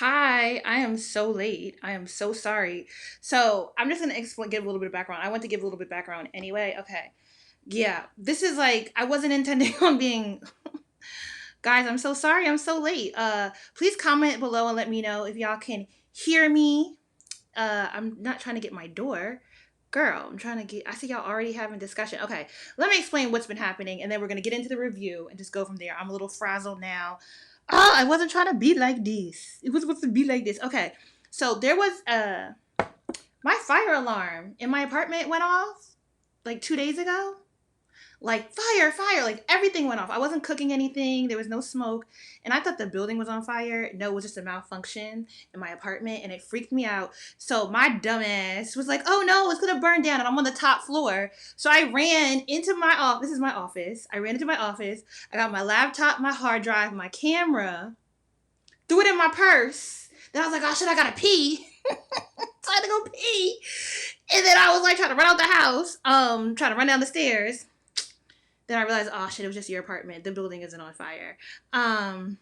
Hi, I am so late. I am so sorry. So I'm just gonna explain, give a little bit of background. I want to give a little bit of background anyway. Okay. Yeah, this is like I wasn't intending on being. Guys, I'm so sorry. I'm so late. Please comment below and let me know if y'all can hear me. I'm not trying to get my door. Girl, I'm trying to get. I see y'all already having discussion. Okay, let me explain what's been happening, and then we're gonna get into the review and just go from there. I'm a little frazzled now. Oh, I wasn't trying to be like this. It was supposed to be like this. Okay, so there was my fire alarm in my apartment went off like 2 days ago, like fire, fire, like everything went off. I wasn't cooking anything, there was no smoke, and I thought the building was on fire. No, it was just a malfunction in my apartment, and it freaked me out. So my dumbass was like, oh no, it's gonna burn down, and I'm on the top floor. So I ran into my office. This is my office. I ran into my office. I got my laptop, my hard drive, my camera, threw it in my purse. Then I was like, oh shit, I gotta pee. So I had to go pee. And then I was like trying to run out the house, trying to run down the stairs. Then I realized, oh shit, it was just your apartment. The building isn't on fire. Um,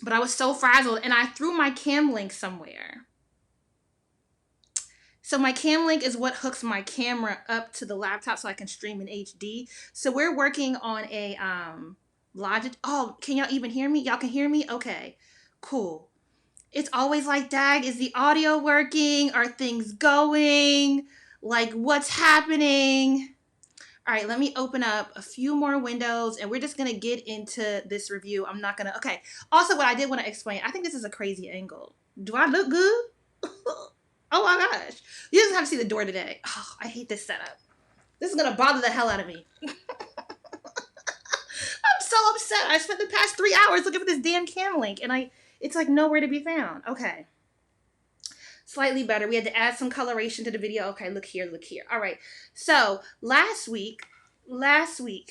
but I was so frazzled, and I threw my cam link somewhere. So my cam link is what hooks my camera up to the laptop so I can stream in HD. So we're working on a Logic. Oh, can y'all even hear me? Y'all can hear me? Okay, cool. It's always like, Dag, is the audio working? Are things going? Like, what's happening? All right, let me open up a few more windows and we're just gonna get into this review. I'm not gonna, okay. Also, what I did want to explain, I think this is a crazy angle. Do I look good? Oh my gosh. You just have to see the door today. Oh, I hate this setup. This is gonna bother the hell out of me. I'm so upset. I spent the past 3 hours looking for this damn cam link and it's like nowhere to be found. Okay. Slightly better. We had to add some coloration to the video. Okay, look here, look here. All right. So last week, last week,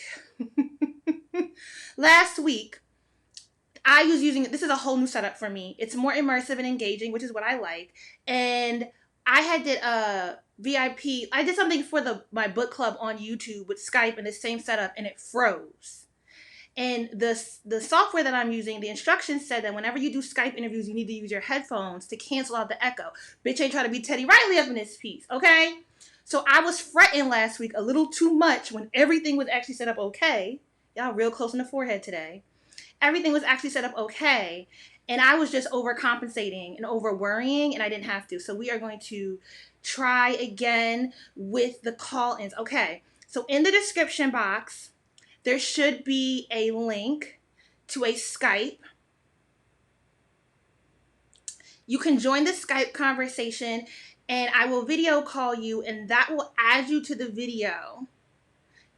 I was using, this is a whole new setup for me. It's more immersive and engaging, which is what I like. And I had did a VIP, I did something for my book club on YouTube with Skype in the same setup and it froze. And the software that I'm using, the instructions said that whenever you do Skype interviews, you need to use your headphones to cancel out the echo. Bitch ain't trying to be Teddy Riley up in this piece, okay? So I was fretting last week a little too much when everything was actually set up okay. Y'all real close in the forehead today. Everything was actually set up okay. And I was just overcompensating and over worrying, and I didn't have to. So we are going to try again with the call-ins. Okay, so in the description box, there should be a link to a Skype. You can join the Skype conversation and I will video call you and that will add you to the video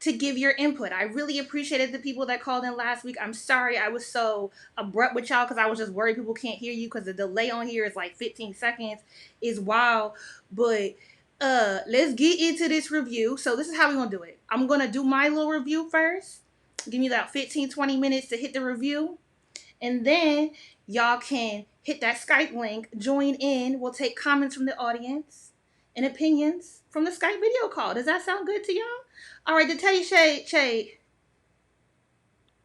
to give your input. I really appreciated the people that called in last week. I'm sorry I was so abrupt with y'all because I was just worried people can't hear you because the delay on here is like 15 seconds. Is wild. But let's get into this review. So this is how we're gonna do it. I'm gonna do my little review first. Give me about 15-20 minutes to hit the review, and then y'all can hit that Skype link, join in. We'll take comments from the audience and opinions from the Skype video call. Does that sound good to y'all? All right, to tell you, Shay,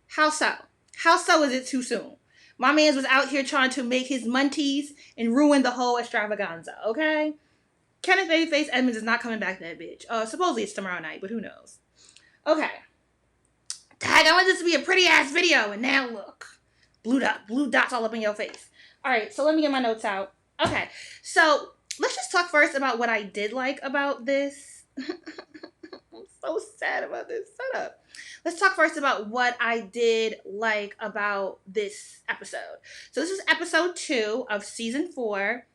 how so? How so is it too soon? My man was out here trying to make his munties and ruin the whole extravaganza, okay? Kenneth Babyface Edmonds is not coming back to that bitch. Supposedly it's tomorrow night, but who knows? Okay. Dang, I want this to be a pretty ass video, and now look. Blue dots all up in your face. All right, so let me get my notes out. Okay, so let's just talk first about what I did like about this. I'm so sad about this setup. Let's talk first about what I did like about this episode. So this is episode 2 of season 4.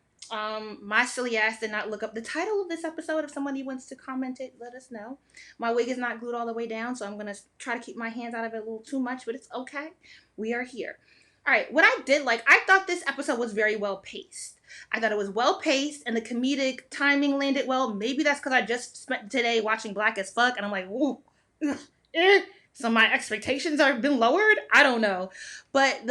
My silly ass did not look up the title of this episode. If somebody wants to comment it, let us know. My wig is not glued all the way down, so I'm going to try to keep my hands out of it a little too much, but it's okay. We are here. All right, what I did like, I thought this episode was very well paced. I thought it was well paced and the comedic timing landed well. Maybe that's because I just spent today watching Black as Fuck and I'm like, ooh, so my expectations have been lowered. I don't know. But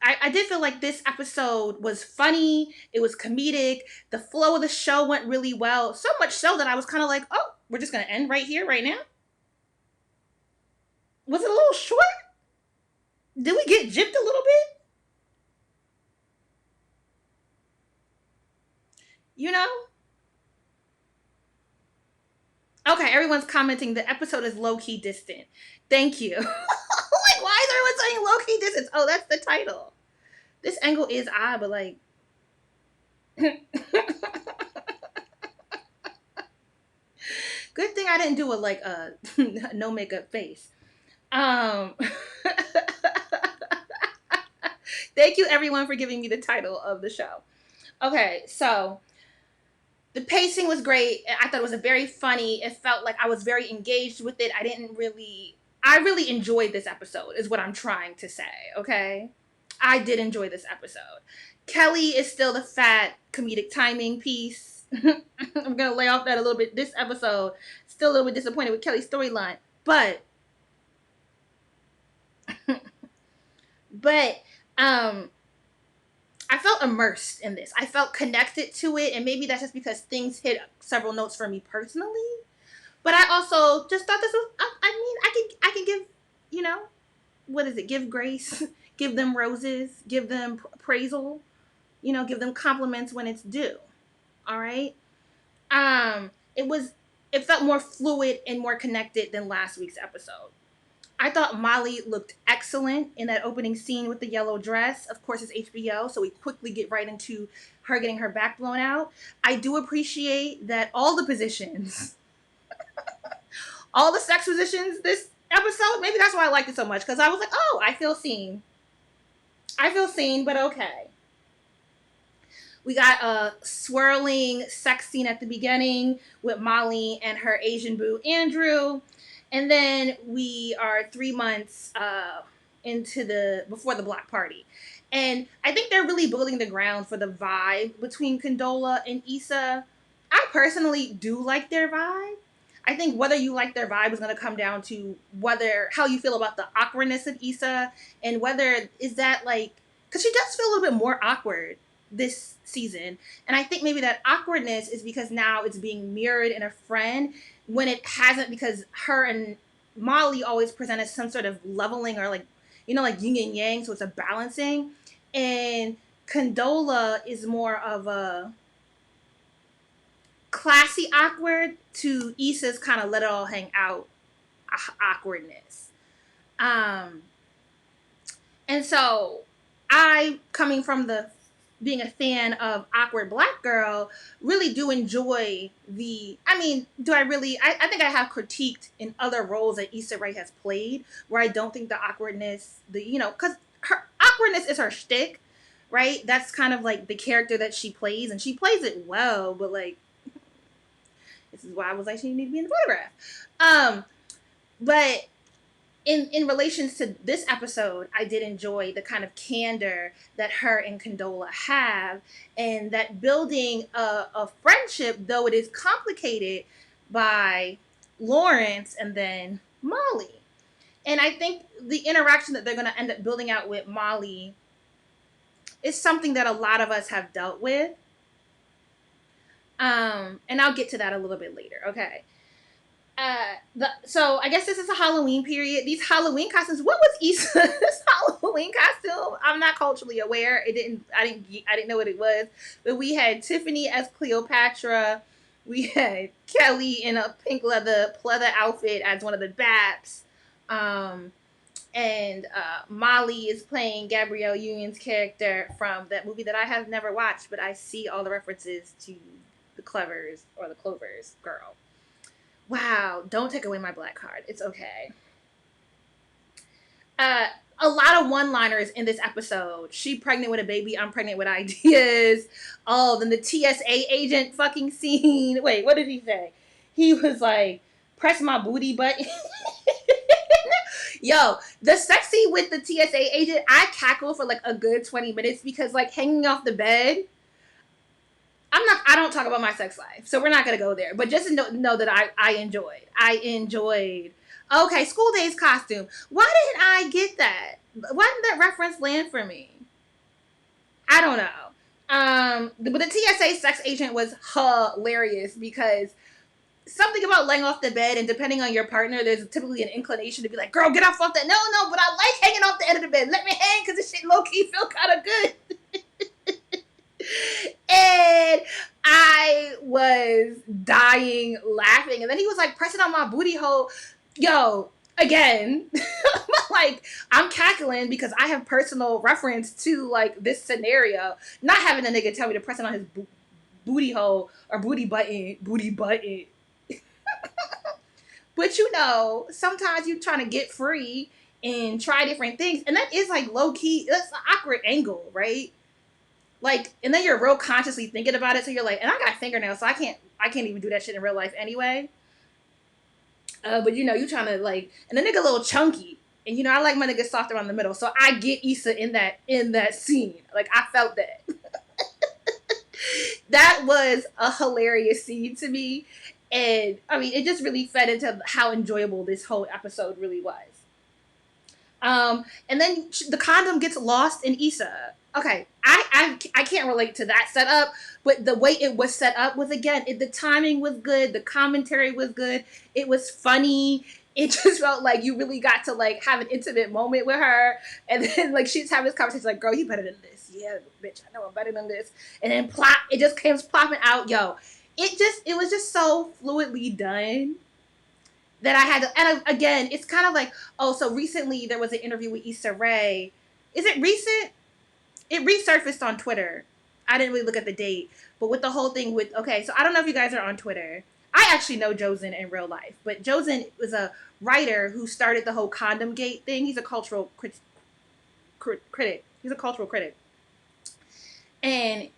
I did feel like this episode was funny. It was comedic. The flow of the show went really well. So much so that I was kind of like, oh, we're just going to end right here, right now. Was it a little short? Did we get gypped a little bit? You know? Okay, everyone's commenting the episode is low key distant. Thank you. Like, why is everyone saying low key distance? Oh, that's the title. This angle is odd, but like. Good thing I didn't do a no makeup face. Um, Thank you everyone for giving me the title of the show. Okay, so the pacing was great. I thought it was a very funny. It felt like I was very engaged with it. I really enjoyed this episode, is what I'm trying to say, okay? I did enjoy this episode. Kelly is still the fat comedic timing piece. I'm going to lay off that a little bit. This episode, still a little bit disappointed with Kelly's storyline. But, I felt immersed in this. I felt connected to it, and maybe that's just because things hit several notes for me personally. But I also just thought this was. I can give, what is it? Give grace, give them roses, give them appraisal, give them compliments when it's due. All right. It was. It felt more fluid and more connected than last week's episode. I thought Molly looked excellent in that opening scene with the yellow dress. Of course, it's HBO, so we quickly get right into her getting her back blown out. I do appreciate that all the positions, all the sex positions this episode, maybe that's why I liked it so much, because I was like, oh, I feel seen. I feel seen, but okay. We got a swirling sex scene at the beginning with Molly and her Asian boo, Andrew. And then we are 3 months before the block party. And I think they're really building the ground for the vibe between Condola and Issa. I personally do like their vibe. I think whether you like their vibe is going to come down to how you feel about the awkwardness of Issa, and whether is that because she does feel a little bit more awkward this season. And I think maybe that awkwardness is because now it's being mirrored in a friend when it hasn't, because her and Molly always present as some sort of leveling or like yin and yang, so it's a balancing. And Condola is more of a classy awkward to Issa's kind of let it all hang out awkwardness. And so I, coming from being a fan of awkward black girl, really do enjoy I think I have critiqued in other roles that Issa Rae has played, where I don't think the awkwardness, because her awkwardness is her shtick, right? That's kind of like the character that she plays, and she plays it well, but this is why I was like, she need to be in the photograph. But in relations to this episode, I did enjoy the kind of candor that her and Condola have, and that building a friendship, though it is complicated by Lawrence and then Molly. And I think the interaction that they're going to end up building out with Molly is something that a lot of us have dealt with. And I'll get to that a little bit later, okay? So I guess this is a Halloween period. These Halloween costumes. What was Issa's Halloween costume? I'm not culturally aware. I didn't know what it was. But we had Tiffany as Cleopatra. We had Kelly in a pink leather pleather outfit as one of the Baps. And Molly is playing Gabrielle Union's character from that movie that I have never watched, but I see all the references to the Clovers girl. Wow, don't take away my black card. It's okay. A lot of one-liners in this episode. She pregnant with a baby. I'm pregnant with ideas. Oh, then the TSA agent fucking scene. Wait, what did he say? He was like, press my booty button. Yo, the sex scene with the TSA agent, I cackled for a good 20 minutes because hanging off the bed. I don't talk about my sex life, so we're not going to go there. But just know that I enjoyed. Okay, school days costume. Why didn't I get that? Why didn't that reference land for me? I don't know. But the TSA sex agent was hilarious because something about laying off the bed, and depending on your partner, there's typically an inclination to be like, girl, get off that. No, but I like hanging off the end of the bed. Let me hang because this shit low-key feel kind of good. And was dying laughing. And then he was like pressing on my booty hole. Yo, again, like I'm cackling because I have personal reference to like this scenario. Not having a nigga tell me to press it on his booty hole or booty button. But you know, sometimes you trying to get free and try different things, and that is like low key. That's an awkward angle, right? Like, and then you're real consciously thinking about it, so you're like, and I got fingernails, so I can't even do that shit in real life anyway. But you know, you trying to like, and the nigga a little chunky, and you know, I like my nigga soft around the middle, so I get Issa in that scene. Like, I felt that. That was a hilarious scene to me, and I mean, it just really fed into how enjoyable this whole episode really was. And then the condom gets lost in Issa. Okay, I can't relate to that setup, but the way it was set up was, again, the timing was good, the commentary was good, it was funny. It just felt like you really got to like have an intimate moment with her, and then like she's having this conversation like, "Girl, you better than this." Yeah, bitch, I know I'm better than this. And then plop, it just came plopping out. Yo, it was just so fluidly done that I had to. And again, it's kind of like, oh, so recently there was an interview with Issa Rae. Is it recent? It resurfaced on Twitter. I didn't really look at the date, but with the whole thing with, okay, so I don't know if you guys are on Twitter. I actually know Josen in real life, but Josen was a writer who started the whole condom gate thing. He's a cultural critic. He's a cultural critic. And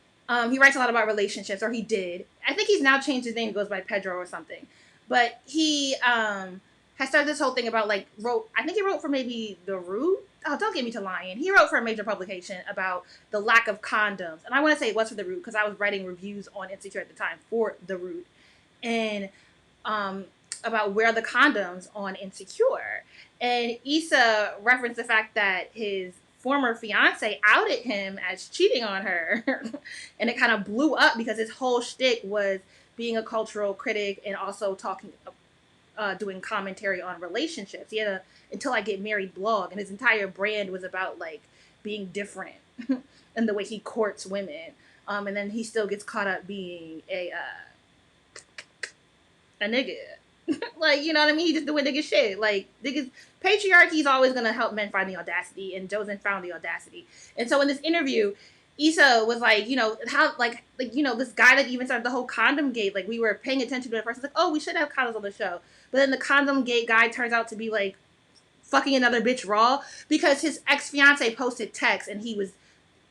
he writes a lot about relationships, or he did. I think he's now changed his name. He goes by Pedro or something. But he has started this whole thing about, like, I think he wrote for maybe The Root. Oh, don't get me to lying. He wrote for a major publication about the lack of condoms. And I want to say it was for The Root because I was writing reviews on Insecure at the time for The Root. And about where the condoms on Insecure. And Issa referenced the fact that his former fiance outed him as cheating on her. And it kind of blew up because his whole shtick was being a cultural critic and also doing commentary on relationships. He had a Until I Get Married blog, and his entire brand was about like being different and the way he courts women. And then he still gets caught up being a nigga. Like, you know what I mean? He just doing nigga shit. Like, niggas, patriarchy is always gonna help men find the audacity, and Josen found the audacity. And so in this interview, Issa was like, you know, how, like, you know, this guy that even started the whole condom gate, like, we were paying attention to it at first. It's like, oh, we should have condoms on the show. But then the condom gate guy turns out to be, like, fucking another bitch raw because his ex-fiance posted text, and he was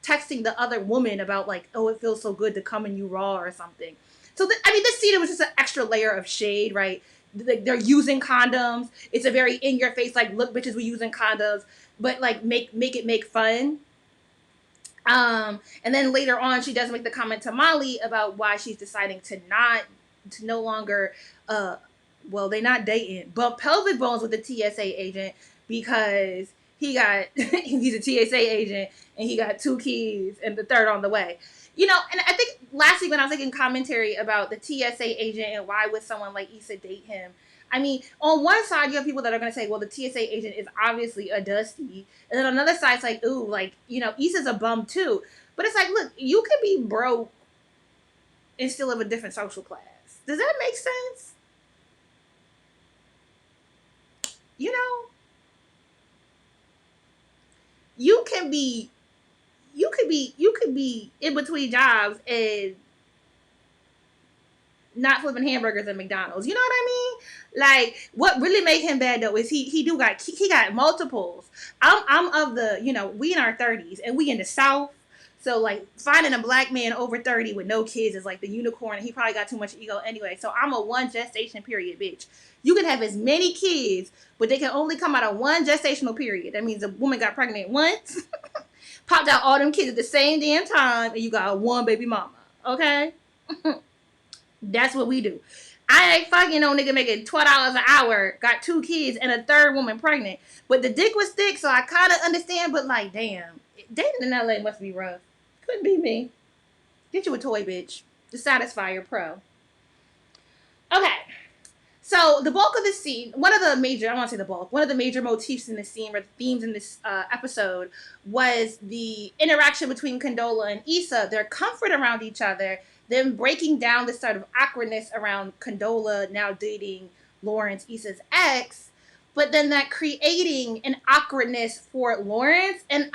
texting the other woman about, like, oh, it feels so good to come in you raw or something. So, this scene was just an extra layer of shade, right? They're using condoms. It's a very in-your-face, like, look, bitches, we using condoms. But, like, make it make fun. And then later on, she does make the comment to Molly about why she's deciding to no longer, they're not dating, but pelvic bones with the TSA agent because he's a TSA agent and he got 2 kids and the third on the way. You know, and I think lastly, when I was making commentary about the TSA agent and why would someone like Issa date him, I mean, on one side, you have people that are going to say, well, the TSA agent is obviously a dusty. And then on another side, it's like, ooh, like, you know, Issa's a bum too. But it's like, look, you could be broke and still live a different social class. Does that make sense? You know, you could be in between jobs and not flipping hamburgers at McDonald's. You know what I mean? Like, what really made him bad though is he got multiples. I'm of the, you know, we in our 30s and we in the South. So like finding a black man over 30 with no kids is like the unicorn, and he probably got too much ego anyway. So I'm a 1 gestation period bitch. You can have as many kids, but they can only come out of 1 gestational period. That means a woman got pregnant once, popped out all them kids at the same damn time, and you got 1 baby mama. Okay? That's what we do. I ain't fucking no nigga making $12 an hour, got 2 kids, and a third woman pregnant. But the dick was thick, so I kind of understand, but like, damn. Dating in LA must be rough. Couldn't be me. Get you a toy, bitch. The Satisfier Pro. Okay. So the bulk of the scene, one of the major motifs in this scene, or themes in this episode, was the interaction between Condola and Issa, their comfort around each other, them breaking down this sort of awkwardness around Condola now dating Lawrence, Issa's ex, but then that creating an awkwardness for Lawrence. And if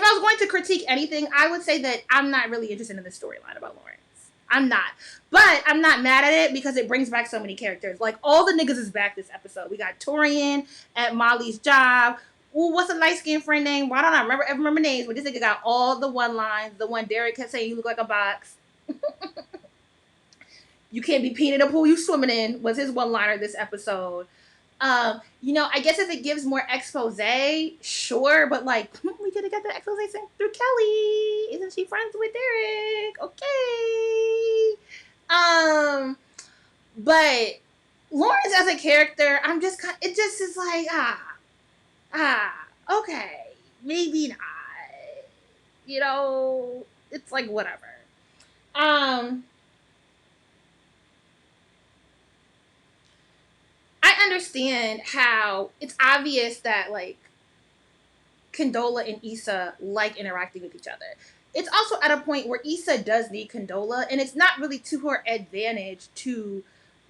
I was going to critique anything, I would say that I'm not really interested in the storyline about Lawrence. I'm not. But I'm not mad at it because it brings back so many characters. Like, all the niggas is back this episode. We got Torian at Molly's job. Ooh, what's a light-skinned friend name? Why don't I remember names? But this nigga got all the one lines. The one Derek kept saying, you look like a box. You can't be peeing in a pool you swimming in was his one-liner this episode. I guess if it gives more expose, sure, but like, we could have got the expose sent through Kelly. Isn't she friends with Derek? Okay. But Lawrence as a character, it just is like, okay, maybe not. It's like, whatever. I understand how it's obvious that, like, Condola and Issa like interacting with each other. It's also at a point where Issa does need Condola, and it's not really to her advantage to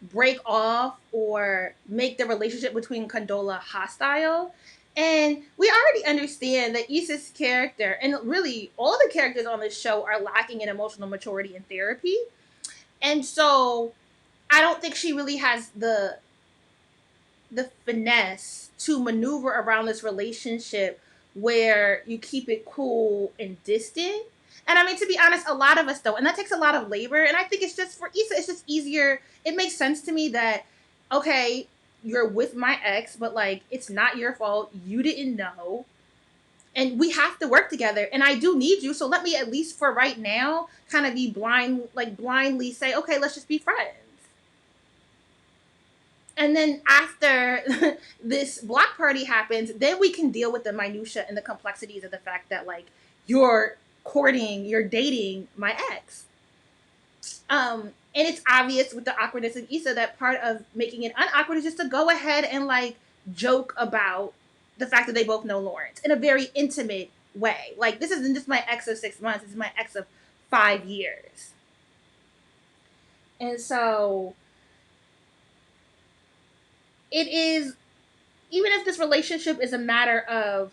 break off or make the relationship between Condola hostile. And we already understand that Issa's character, and really all the characters on this show, are lacking in emotional maturity and therapy. And so I don't think she really has the finesse to maneuver around this relationship where you keep it cool and distant. And I mean, to be honest, a lot of us don't. And that takes a lot of labor. And I think it's just, for Issa, it's just easier. It makes sense to me that, okay, you're with my ex, but like, it's not your fault. You didn't know. And we have to work together. And I do need you. So let me, at least for right now, kind of be blindly say, okay, let's just be friends. And then after this block party happens, then we can deal with the minutia and the complexities of the fact that, like, you're dating my ex. And it's obvious with the awkwardness of Issa that part of making it unawkward is just to go ahead and, like, joke about the fact that they both know Lawrence in a very intimate way. Like, this isn't just my ex of 6 months, this is my ex of 5 years. And so it is, even if this relationship is a matter of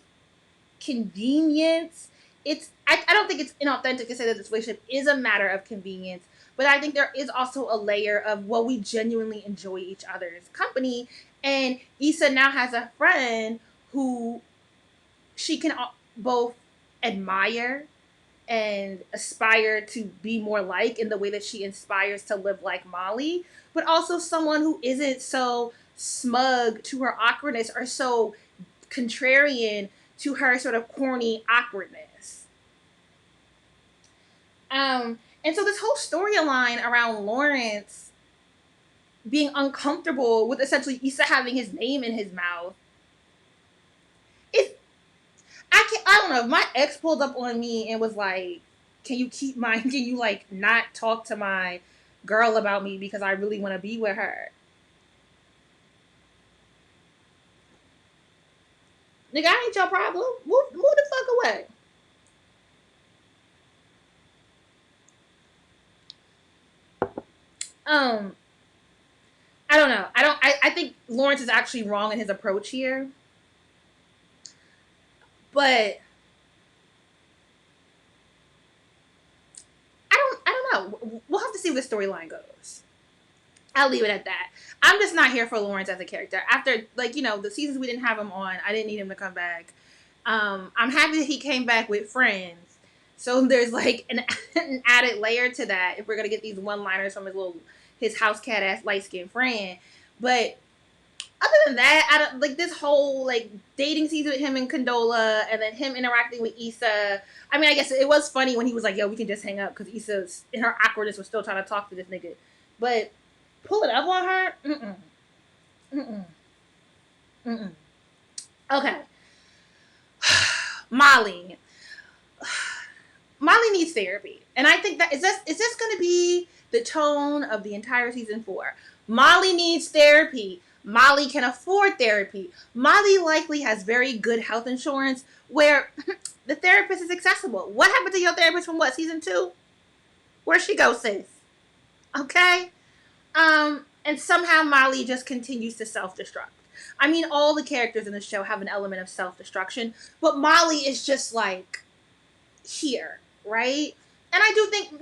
convenience, I don't think it's inauthentic to say that this relationship is a matter of convenience, but I think there is also a layer of, well, we genuinely enjoy each other's company, and Issa now has a friend who she can both admire and aspire to be more like in the way that she inspires to live like Molly, but also someone who isn't so smug to her awkwardness or so contrarian to her sort of corny awkwardness. And so this whole storyline around Lawrence being uncomfortable with essentially Issa having his name in his mouth, I don't know, if my ex pulled up on me and was like, can you like not talk to my girl about me because I really want to be with her? Nigga, I ain't your problem. Move the fuck away. I don't know. I think Lawrence is actually wrong in his approach here. But I don't know. We'll have to see where the storyline goes. I'll leave it at that. I'm just not here for Lawrence as a character. After, like, the seasons we didn't have him on, I didn't need him to come back. I'm happy that he came back with friends. So there's, like, an added layer to that if we're going to get these one-liners from his house cat-ass light-skinned friend. But other than that, I don't, like, this whole, like, dating season with him and Condola, and then him interacting with Issa. I mean, I guess it was funny when he was like, yo, we can just hang up, because Issa, in her awkwardness, was still trying to talk to this nigga. But pull it up on her? Okay. Molly needs therapy. And I think that is this going to be the tone of the entire season 4? Molly needs therapy. Molly can afford therapy. Molly likely has very good health insurance where the therapist is accessible. What happened to your therapist from what, season 2? Where'd she go, sis? Okay? And somehow Molly just continues to self-destruct. I mean, all the characters in the show have an element of self-destruction, but Molly is just like here, right? And I do think,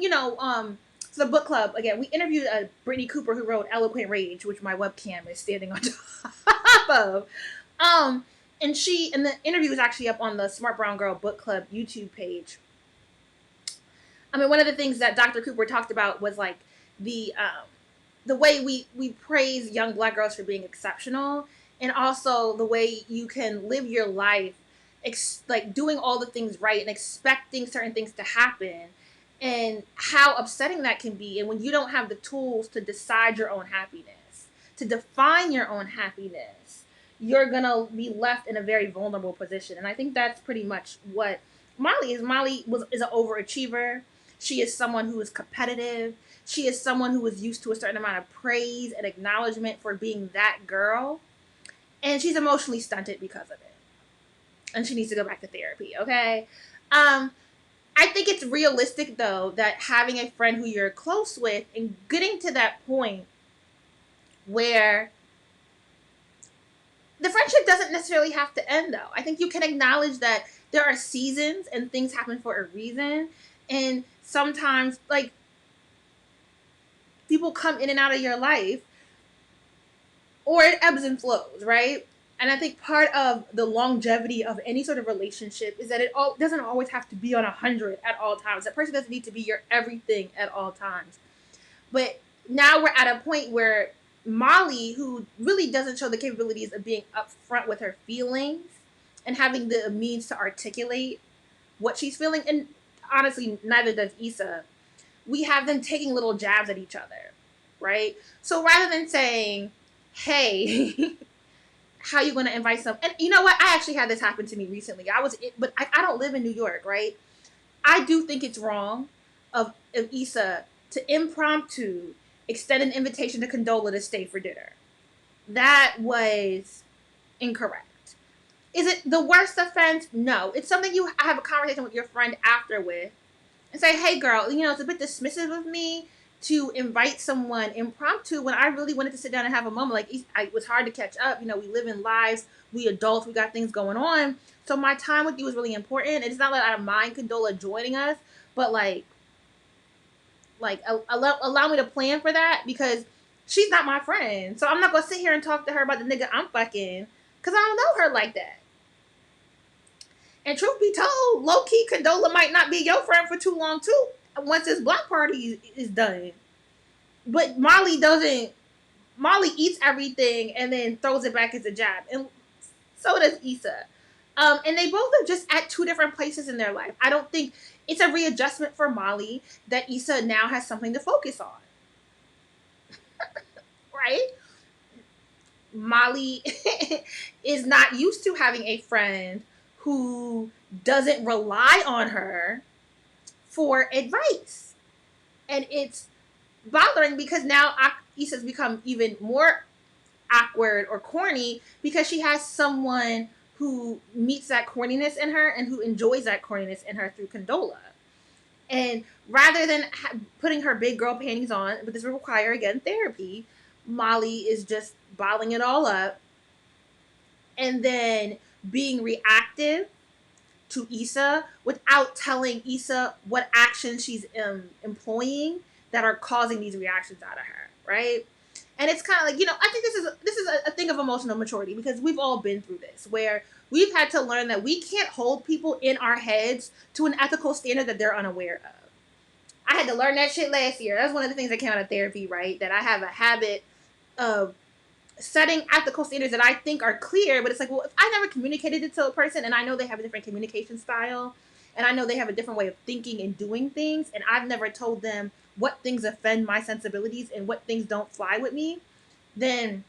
the book club, again, we interviewed Brittany Cooper, who wrote Eloquent Rage, which my webcam is standing on top of. And the interview is actually up on the Smart Brown Girl Book Club YouTube page. I mean, one of the things that Dr. Cooper talked about was like the way we praise young Black girls for being exceptional, and also the way you can live your life like doing all the things right and expecting certain things to happen, and how upsetting that can be. And when you don't have the tools to decide your own happiness, to define your own happiness, you're gonna be left in a very vulnerable position. And I think that's pretty much what Molly is. Is an overachiever. She is someone who is competitive. She is someone who is used to a certain amount of praise and acknowledgement for being that girl. And she's emotionally stunted because of it. And she needs to go back to therapy, okay? I think it's realistic, though, that having a friend who you're close with and getting to that point where the friendship doesn't necessarily have to end, though. I think you can acknowledge that there are seasons and things happen for a reason. And sometimes, like, people come in and out of your life, or it ebbs and flows, right? And I think part of the longevity of any sort of relationship is that it doesn't always have to be on 100 at all times. That person doesn't need to be your everything at all times. But now we're at a point where Molly, who really doesn't show the capabilities of being upfront with her feelings and having the means to articulate what she's feeling, and honestly, neither does Issa, we have them taking little jabs at each other, right? So rather than saying, hey, how you going to invite some, and you know what, I actually had this happen to me recently. But I don't live in New York, right? I do think it's wrong of Issa to impromptu extend an invitation to Condola to stay for dinner. That was incorrect. Is it the worst offense? No. It's something you have a conversation with your friend after with and say, hey girl, it's a bit dismissive of me to invite someone impromptu when I really wanted to sit down and have a moment. Like, it was hard to catch up. We live in lives. We adults, we got things going on. So my time with you is really important. It's not like I don't mind Condola joining us, but allow me to plan for that, because she's not my friend. So I'm not going to sit here and talk to her about the nigga I'm fucking, because I don't know her like that. And truth be told, low-key, Condola might not be your friend for too long, too, once this block party is done. But Molly doesn't. Molly eats everything and then throws it back as a jab. And so does Issa. And they both are just at two different places in their life. I don't think it's a readjustment for Molly that Issa now has something to focus on. Right? Molly is not used to having a friend who doesn't rely on her for advice. And it's bothering because now Issa's become even more awkward or corny because she has someone who meets that corniness in her and who enjoys that corniness in her through Condola. And rather than putting her big girl panties on, but this will require, again, therapy, Molly is just bottling it all up and then being reactive to Issa without telling Issa what actions she's employing that are causing these reactions out of her, right? And it's kind of like, I think this is a thing of emotional maturity, because we've all been through this, where we've had to learn that we can't hold people in our heads to an ethical standard that they're unaware of. I had to learn that shit last year. That's one of the things that came out of therapy, right? That I have a habit of setting ethical standards that I think are clear, but it's like, well, if I never communicated it to a person, and I know they have a different communication style, and I know they have a different way of thinking and doing things, and I've never told them what things offend my sensibilities and what things don't fly with me, then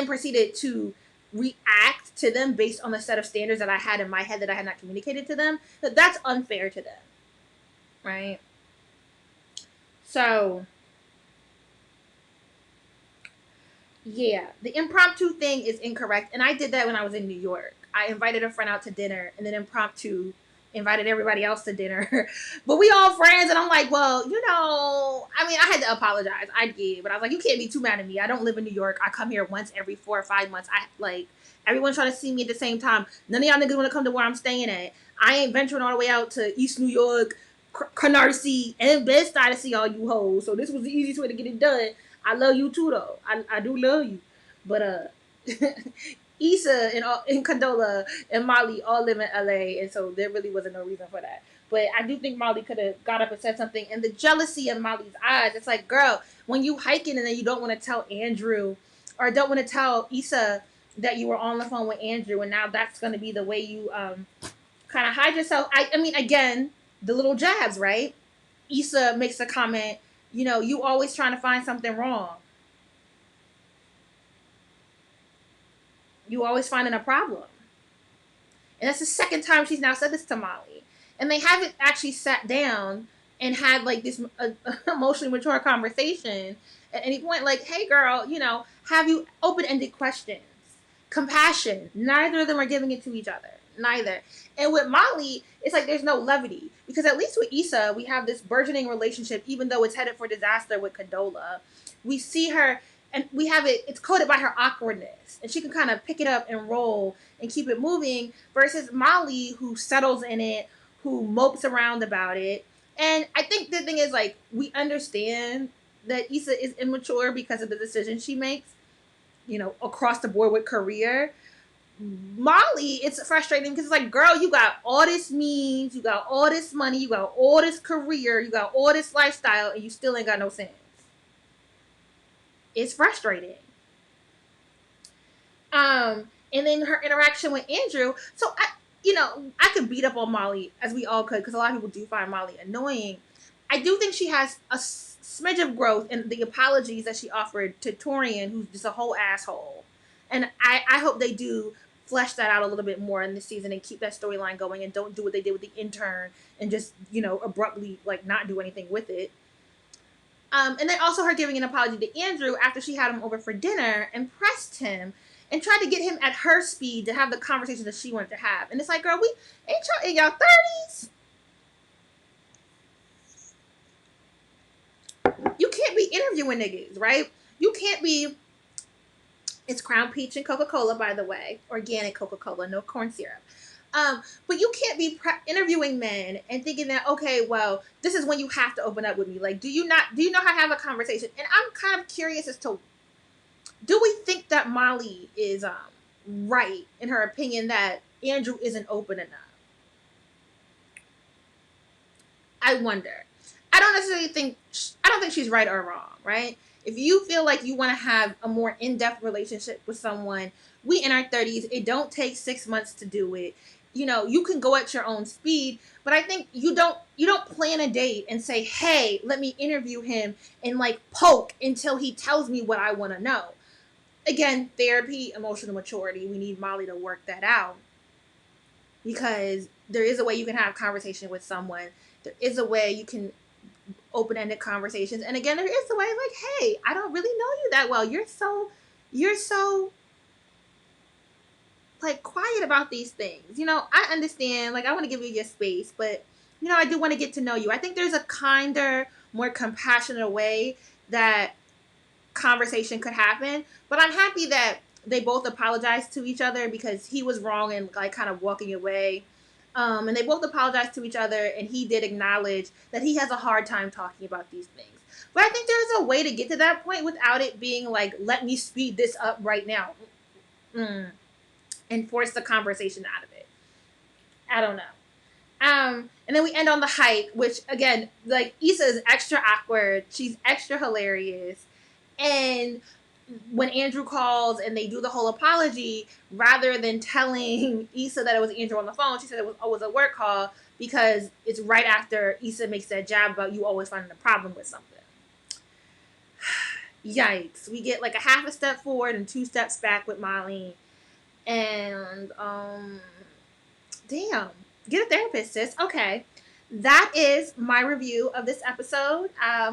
proceeded to react to them based on the set of standards that I had in my head that I had not communicated to them, that's unfair to them, right? So Yeah, the impromptu thing is incorrect, and I did that when I was in New York. I invited a friend out to dinner, and then impromptu invited everybody else to dinner. But we all friends, and I'm like, well, I mean, I had to apologize. I did, but I was like, you can't be too mad at me. I don't live in New York. I come here once every 4 or 5 months. I like everyone's trying to see me at the same time. None of y'all niggas want to come to where I'm staying at. I ain't venturing all the way out to East New York, Canarsie, and Bed-Stuy to see all you hoes. So this was the easiest way to get it done. I love you too, though. I do love you, but Issa and Condola and Molly all live in LA, and so there really wasn't no reason for that. But I do think Molly could have got up and said something. And the jealousy in Molly's eyes, it's like, girl, when you hiking and then you don't want to tell Andrew or don't want to tell Issa that you were on the phone with Andrew, and now that's going to be the way you kind of hide yourself. I mean, again, the little jabs, right? Issa makes a comment, you always trying to find something wrong. You always finding a problem. And that's the second time she's now said this to Molly. And they haven't actually sat down and had like this emotionally mature conversation at any point. Like, hey, girl, have you open ended questions? Compassion. Neither of them are giving it to each other. Neither. And with Molly, it's like there's no levity. Because at least with Issa, we have this burgeoning relationship, even though it's headed for disaster with Condola. We see her and we have it's coded by her awkwardness. And she can kind of pick it up and roll and keep it moving versus Molly, who settles in it, who mopes around about it. And I think the thing is, like, we understand that Issa is immature because of the decisions she makes, across the board with career. Molly, it's frustrating because it's like, girl, you got all this means, you got all this money, you got all this career, you got all this lifestyle, and you still ain't got no sense. It's frustrating. And then her interaction with Andrew. So I could beat up on Molly, as we all could, because a lot of people do find Molly annoying. I do think she has a smidge of growth in the apologies that she offered to Torian, who's just a whole asshole. And I hope they do flesh that out a little bit more in this season and keep that storyline going and don't do what they did with the intern and just, abruptly, like, not do anything with it. And then also her giving an apology to Andrew after she had him over for dinner and pressed him and tried to get him at her speed to have the conversation that she wanted to have. And it's like, girl, we ain't y'all in y'all 30s. You can't be interviewing niggas, right? You can't be. It's Crown Peach and Coca-Cola, by the way. Organic Coca-Cola, no corn syrup. But you can't be interviewing men and thinking that, okay, well, this is when you have to open up with me. Like, do you know how to have a conversation? And I'm kind of curious as to, do we think that Molly is right in her opinion that Andrew isn't open enough? I wonder. I don't think she's right or wrong, right? If you feel like you want to have a more in-depth relationship with someone, we in our 30s, it don't take 6 months to do it. You can go at your own speed, but I think you don't plan a date and say, hey, let me interview him and like poke until he tells me what I want to know. Again, therapy, emotional maturity, we need Molly to work that out. Because there is a way you can have conversation with someone. There is a way you can open-ended conversations. And again, there is a way like, hey, I don't really know you that well. You're so like quiet about these things. I understand, like, I want to give you your space, but I do want to get to know you. I think there's a kinder, more compassionate way that conversation could happen. But I'm happy that they both apologized to each other because he was wrong and like kind of walking away. And they both apologized to each other, and he did acknowledge that he has a hard time talking about these things. But I think there's a way to get to that point without it being like, let me speed this up right now. And force the conversation out of it. I don't know. And then we end on the hike, which again, like, Issa is extra awkward. She's extra hilarious. And when Andrew calls and they do the whole apology, rather than telling Issa that it was Andrew on the phone, she said it was a work call because it's right after Issa makes that jab about you always finding a problem with something. Yikes. We get like a half a step forward and 2 steps back with Molly. And, damn. Get a therapist, sis. Okay. that is my review of this episode.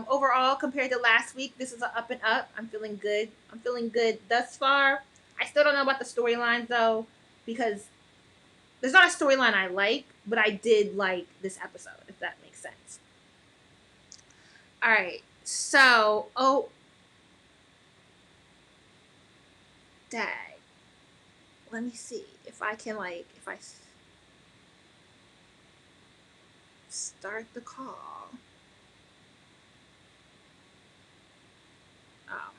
Overall, compared to last week, this is an up and up. I'm feeling good. I'm feeling good thus far. I still don't know about the storylines though, because there's not a storyline I like, but I did like this episode, if that makes sense. All right. So, oh, dang. Let me see if I can, like, if I start the call. Oh.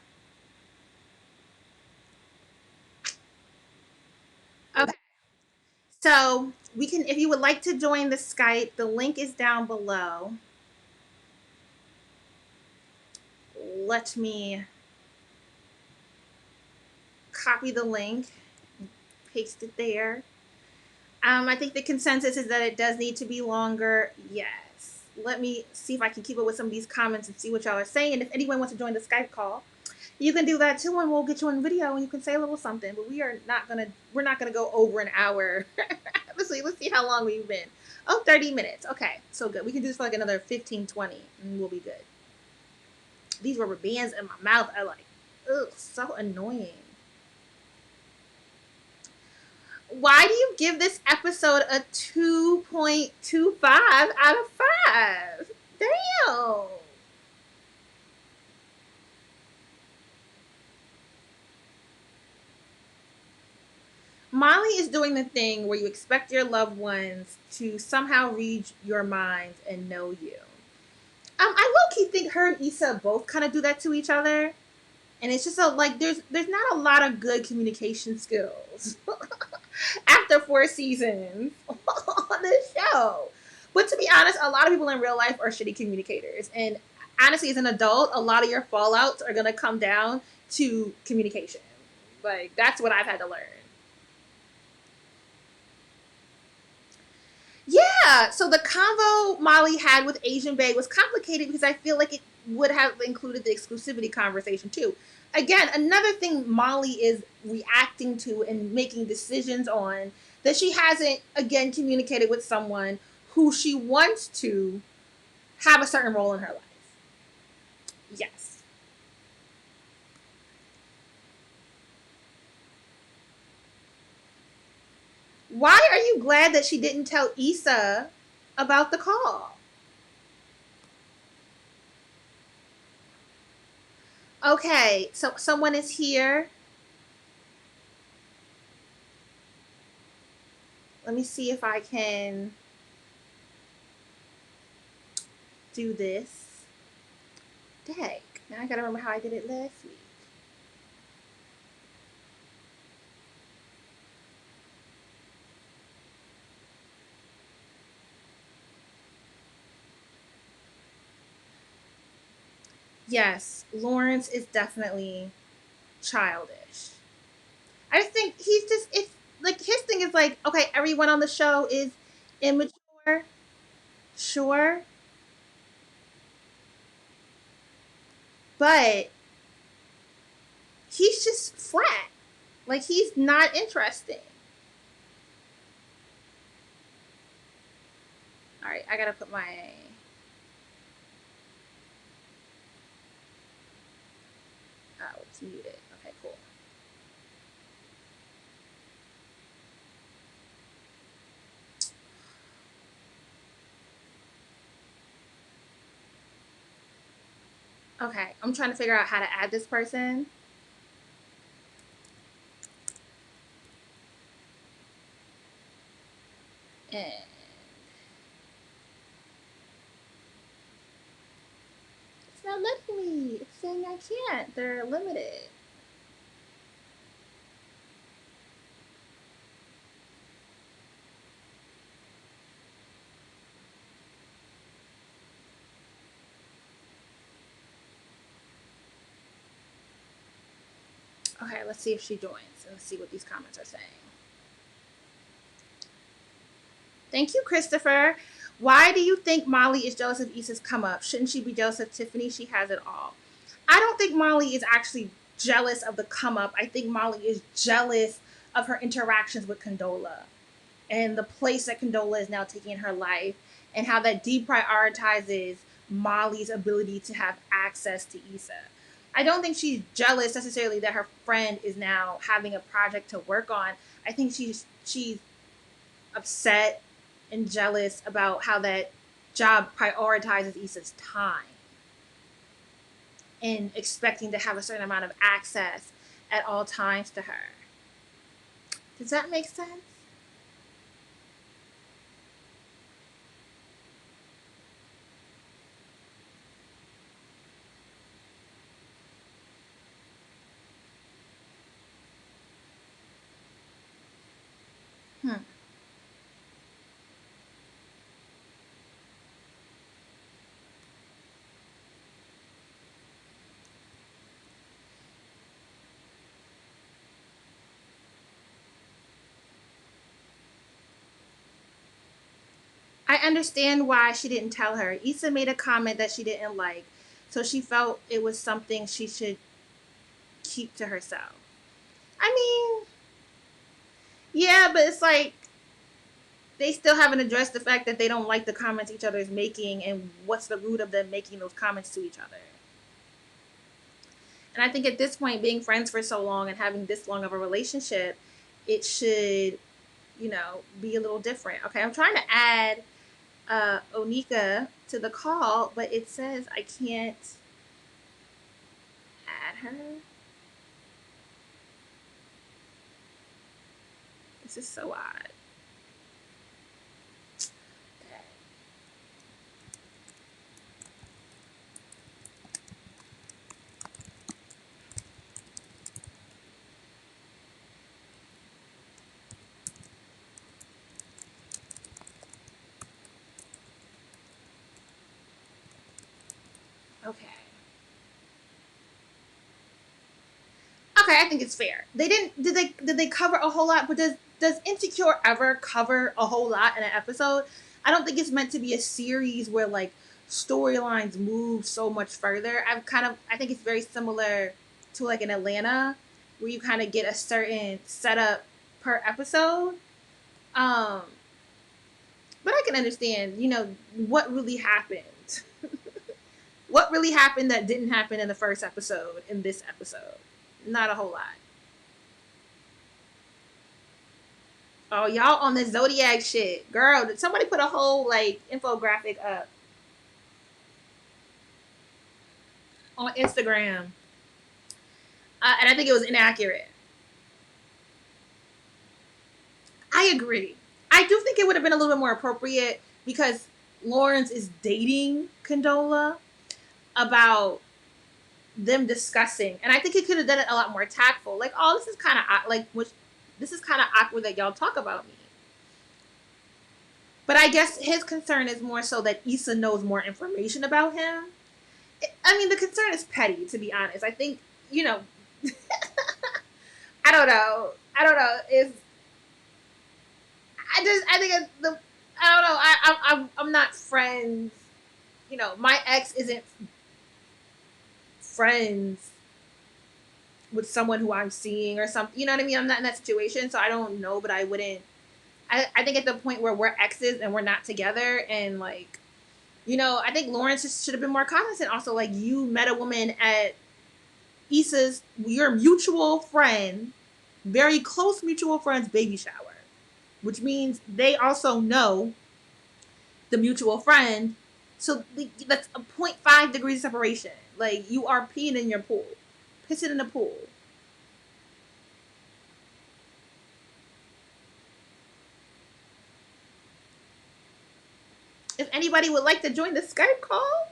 Okay. So, we can, if you would like to join the Skype, the link is down below. Let me copy the link, paste it there. I think the consensus is that it does need to be longer. Yes. Let me see if I can keep up with some of these comments and see what y'all are saying. And if anyone wants to join the Skype call, you can do that too, and we'll get you on video and you can say a little something. But we're not gonna go over an hour. Let's see how long we've been. Oh, 30 minutes. Okay, so good. We can do this for like another 15, 20, and we'll be good. These rubber bands in my mouth are like, ugh, so annoying. Why do you give this episode a 2.25 out of 5? Damn. Molly is doing the thing where you expect your loved ones to somehow read your mind and know you. I low key think her and Issa both kind of do that to each other, and it's just like there's not a lot of good communication skills after 4 seasons on this show. But to be honest, a lot of people in real life are shitty communicators, and honestly, as an adult, a lot of your fallouts are gonna come down to communication. Like that's what I've had to learn. Yeah, so the convo Molly had with Asian Bay was complicated because I feel like it would have included the exclusivity conversation too. Again, another thing Molly is reacting to and making decisions on that she hasn't again communicated with someone who she wants to have a certain role in her life. Yes. Why are you glad that she didn't tell Issa about the call? Okay, so someone is here. Let me see if I can do this. Dang, now I gotta remember how I did it last week. Yes, Lawrence is definitely childish. I just think he's just, it's like his thing is like, okay, everyone on the show is immature, sure, but he's just flat. Like he's not interesting. All right, I gotta put my. Oh, it's muted. Okay, cool. Okay, I'm trying to figure out how to add this person. And it's not letting me. It's saying I can't. They're limited. Okay, let's see if she joins and let's see what these comments are saying. Thank you, Christopher. Why do you think Molly is jealous of Issa's come up? Shouldn't she be jealous of Tiffany? She has it all. I don't think Molly is actually jealous of the come up. I think Molly is jealous of her interactions with Condola. and the place that Condola is now taking in her life, and how that deprioritizes Molly's ability to have access to Issa. I don't think she's jealous necessarily that her friend is now having a project to work on. I think she's upset and jealous about how that job prioritizes Issa's time and expecting to have a certain amount of access at all times to her. Does that make sense? Hmm. I understand why she didn't tell her. Issa made a comment that she didn't like, so she felt it was something she should keep to herself. I mean, yeah, but it's like they still haven't addressed the fact that they don't like the comments each other is making and what's the root of them making those comments to each other. And I think at this point, being friends for so long and having this long of a relationship, it should, be a little different. Okay, I'm trying to add Onika to the call, but it says I can't add her. This is so odd. Okay. Okay, I think it's fair. They didn't did they cover a whole lot, but does Insecure ever cover a whole lot in an episode? I don't think it's meant to be a series where like storylines move so much further. I think it's very similar to like in Atlanta where you kind of get a certain setup per episode. Um but I can understand, what really happened. What really happened that didn't happen in the first episode in this episode? Not a whole lot. Oh, y'all on this Zodiac shit. Girl, did somebody put a whole like infographic up on Instagram? And I think it was inaccurate. I agree. I do think it would have been a little bit more appropriate because Lawrence is dating Condola about them discussing, and I think he could have done it a lot more tactful. Like, oh, this is kind of this is kind of awkward that y'all talk about me. But I guess his concern is more so that Issa knows more information about him. I mean, the concern is petty, to be honest. I think, you know, I don't know. I don't know. I think it's I don't know. I'm not friends. My ex isn't friends with someone who I'm seeing or something. You know what I mean? I'm not in that situation, so I don't know, but I wouldn't. I think at the point where we're exes and we're not together and like, I think Lawrence just should have been more cognizant. Also, like, you met a woman at your mutual friend, very close mutual friend's baby shower, which means they also know the mutual friend. So that's a 0.5 degrees separation. Like, you are peeing in your pool, pissing in the pool. If anybody would like to join the Skype call,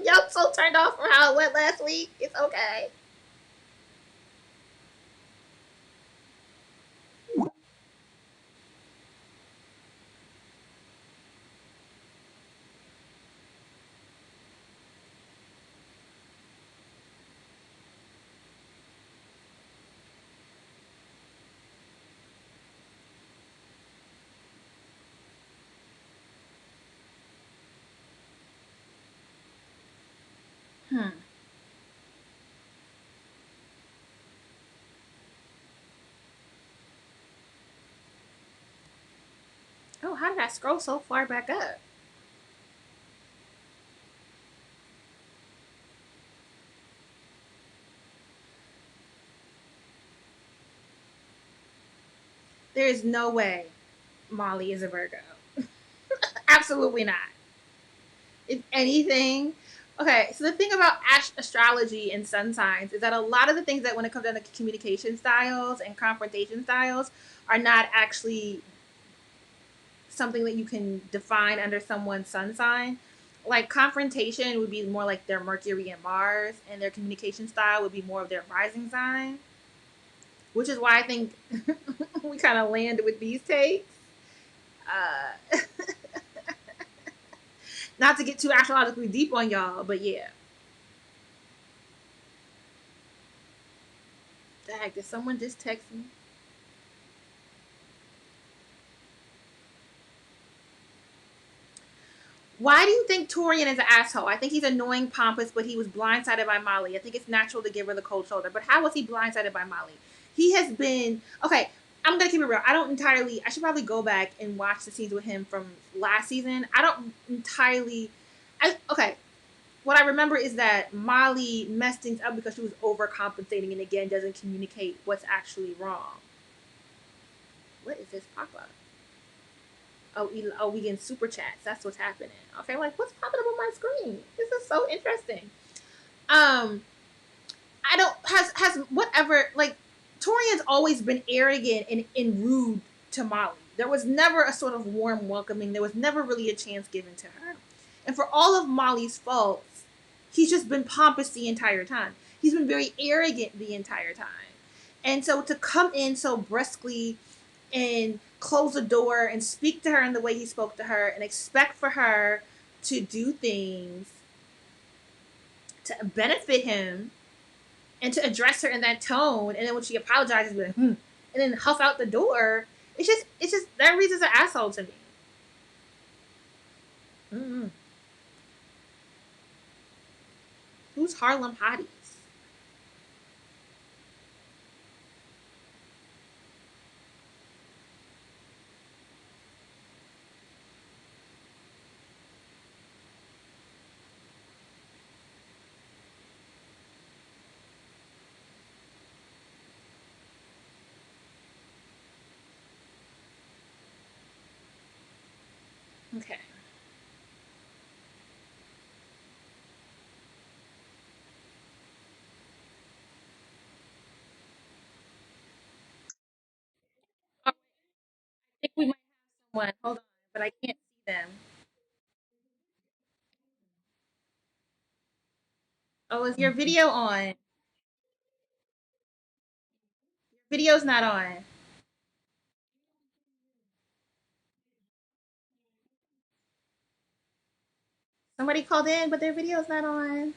y'all so turned off from how it went last week. It's okay. Hmm. Oh, how did I scroll so far back up? There is no way Molly is a Virgo. Absolutely not. If anything, okay, so the thing about astrology and sun signs is that a lot of the things that when it comes down to communication styles and confrontation styles are not actually something that you can define under someone's sun sign. Like confrontation would be more like their Mercury and Mars, and their communication style would be more of their rising sign, which is why I think we kind of landed with these takes. Uh, Not to get too astrologically deep on y'all, but yeah. Dang, did someone just text me? Why do you think Torian is an asshole? I think he's annoying, pompous, but he was blindsided by Molly. I think it's natural to give her the cold shoulder. But how was he blindsided by Molly? He has been okay. I'm gonna keep it real. I don't entirely. I should probably go back and watch the scenes with him from last season. I don't entirely. Okay. What I remember is that Molly messed things up because she was overcompensating and again doesn't communicate what's actually wrong. What is this pop up? Oh, we getting super chats. That's what's happening. Okay, like what's popping up on my screen? This is so interesting. Um, I don't has whatever like Torian's always been arrogant and rude to Molly. There was never a sort of warm welcoming. There was never really a chance given to her. And for all of Molly's faults, he's just been pompous the entire time. He's been very arrogant the entire time. And so to come in so briskly and close the door and speak to her in the way he spoke to her and expect for her to do things to benefit him and to address her in that tone, and then when she apologizes, be like, and then huff out the door. It's just that reason's an asshole to me. Mm-mm. Who's Harlem Hotties? Okay. I think we might have someone. Hold on, but I can't see them. Oh, is your video on? Your video's not on. Somebody called in, but their video's not on.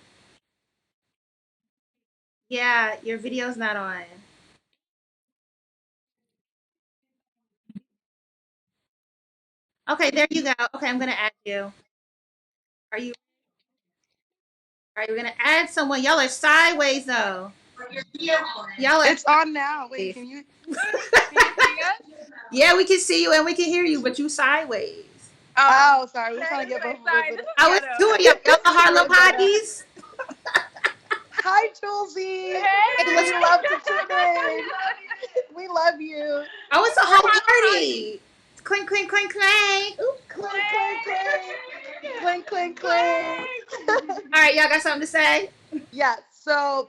Yeah, your video's not on. Okay, there you go. Okay, I'm gonna add you. Are you? All right, we're gonna add someone. Y'all are sideways though. Y'all are It's on now. Wait, sideways. can you see us? Yeah, we can see you and we can hear you, but you sideways. Oh, sorry. We're trying to get both of us. I was two of y'all. Y'all are Harlem Hotties. Hi, Julesy. Hey, what's We love to tune in. We love you. Oh, it's a whole party. Clink, clink, clink, clink. Ooh. Clink, clink, clink. Clink, clink, clink. All right, y'all got something to say? Yeah, so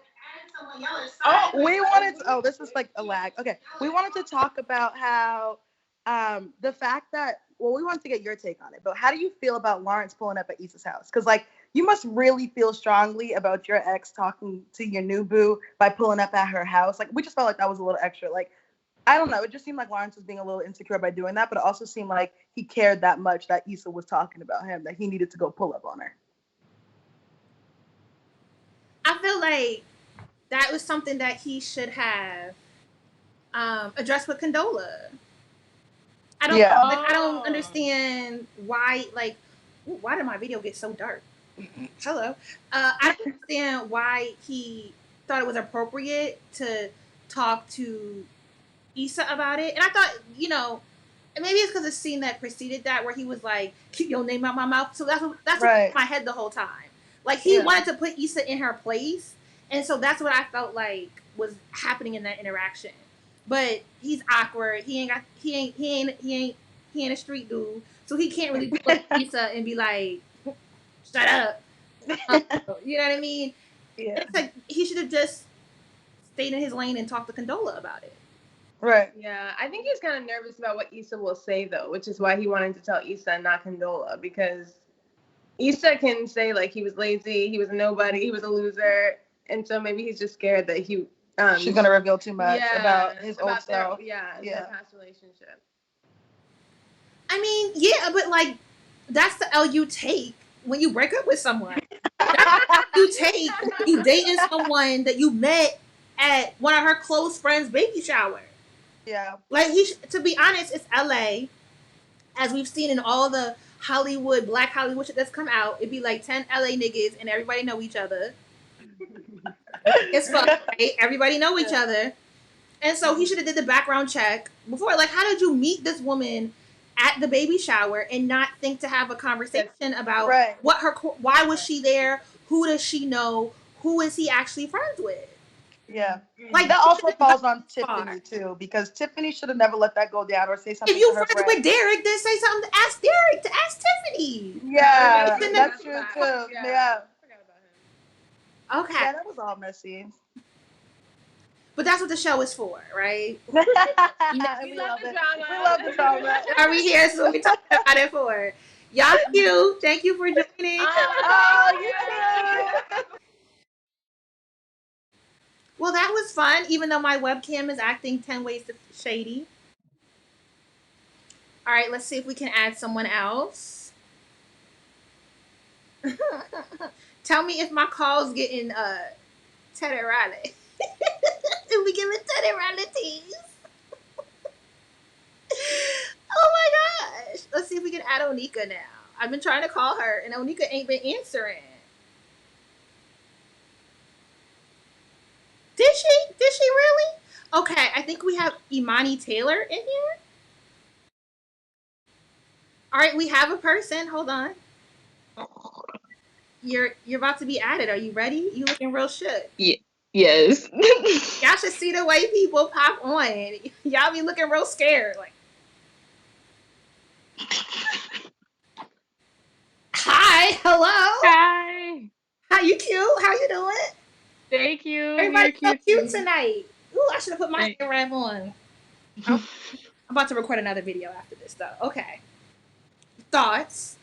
this is like a lag. Okay. We wanted to talk about how the fact that we wanted to get your take on it, but how do you feel about Lawrence pulling up at Issa's house? Because like you must really feel strongly about your ex talking to your new boo by pulling up at her house. Like we just felt like that was a little extra. Like I don't know, it just seemed like Lawrence was being a little insecure by doing that, but it also seemed like he cared that much that Issa was talking about him that he needed to go pull up on her. I feel like that was something that he should have addressed with Condola. Yeah. I don't understand why like why did my video get so dark? Hello. I don't understand why he thought it was appropriate to talk to Issa about it. And I thought, And maybe it's because the scene that preceded that, where he was like, "Keep your name out my mouth." So that's what was in my head the whole time. Like he wanted to put Issa in her place, and so that's what I felt like was happening in that interaction. But he's awkward. He ain't a street dude, so he can't really look at Issa and be like, "Shut up." You know what I mean? Yeah. It's like he should have just stayed in his lane and talked to Condola about it. Right. Yeah, I think he's kind of nervous about what Issa will say, though, which is why he wanted to tell Issa and not Condola, because Issa can say, like, he was lazy, he was a nobody, he was a loser, and so maybe he's just scared that she's going to reveal too much about his old self. Their past relationship. I mean, yeah, but, like, that's the L you take when you break up with someone. You take you dating someone that you met at one of her close friends' baby shower. Yeah. Like to be honest, it's LA, as we've seen in all the Hollywood, Black Hollywood shit that's come out. It'd be like 10 LA niggas and everybody know each other. It's fun, right? Everybody know each other. And so he should have did the background check before. Like, how did you meet this woman at the baby shower and not think to have a conversation about why was she there? Who does she know? Who is he actually friends with? Yeah. Like that also falls on Tiffany too, because Tiffany should have never let that go down or say something. If you friends with Derek, then say something to ask Derek, to ask Tiffany. Yeah, that's true too. Yeah. Okay. Yeah, that was all messy. But that's what the show is for, right? We love the drama. We love the drama. Are we here? So we talk about it for. Y'all cute. Thank you for joining. Oh, you too. Well, that was fun, even though my webcam is acting 10 ways to shady. All right, let's see if we can add someone else. Tell me if my call's getting Teddy Riley. If we giving Teddy Riley tease. Oh my gosh. Let's see if we can add Onika now. I've been trying to call her, and Onika ain't been answering. Did she? Did she really? Okay, I think we have Imani Taylor in here. All right, we have a person. Hold on. You're about to be added. Are you ready? You looking real shook. Yeah. Yes. Y'all should see the way people pop on. Y'all be looking real scared. Like, hi, hello. Hi. How you cute? How you doing? Thank you. Everybody's so cute tonight. Ooh, I should have put my hair wrap on. I'm about to record another video after this, though. Okay. Thoughts?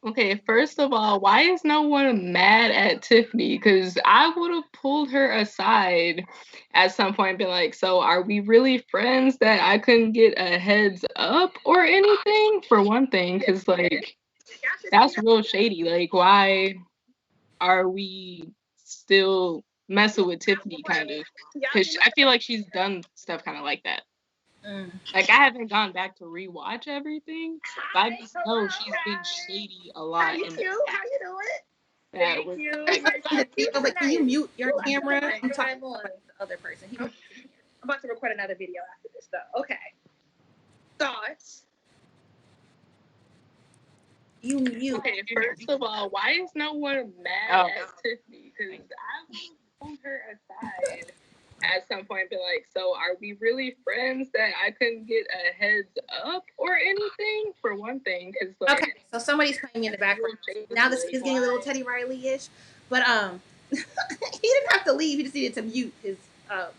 Okay, first of all, why is no one mad at Tiffany? Because I would have pulled her aside at some point and been like, so are we really friends that I couldn't get a heads up or anything? For one thing, because, like, that's real shady. Like, why are we still messing with Tiffany, kind of? Because I feel like she's done stuff kind of like that. Like, I haven't gone back to rewatch everything, but I just know she's been shady a lot. How you doing? Thank you. But can you mute your camera? I'm talking to the other person. I'm about to record another video after this, though. Okay. Thoughts? You mute. Okay, first of all, why is no one mad at Tiffany? Because I would pull her aside at some point and be like, so are we really friends that I couldn't get a heads up or anything? For one thing, because, like, okay, so somebody's playing me in the background. Now this is getting a little Teddy Riley-ish, but he didn't have to leave. He just needed to mute his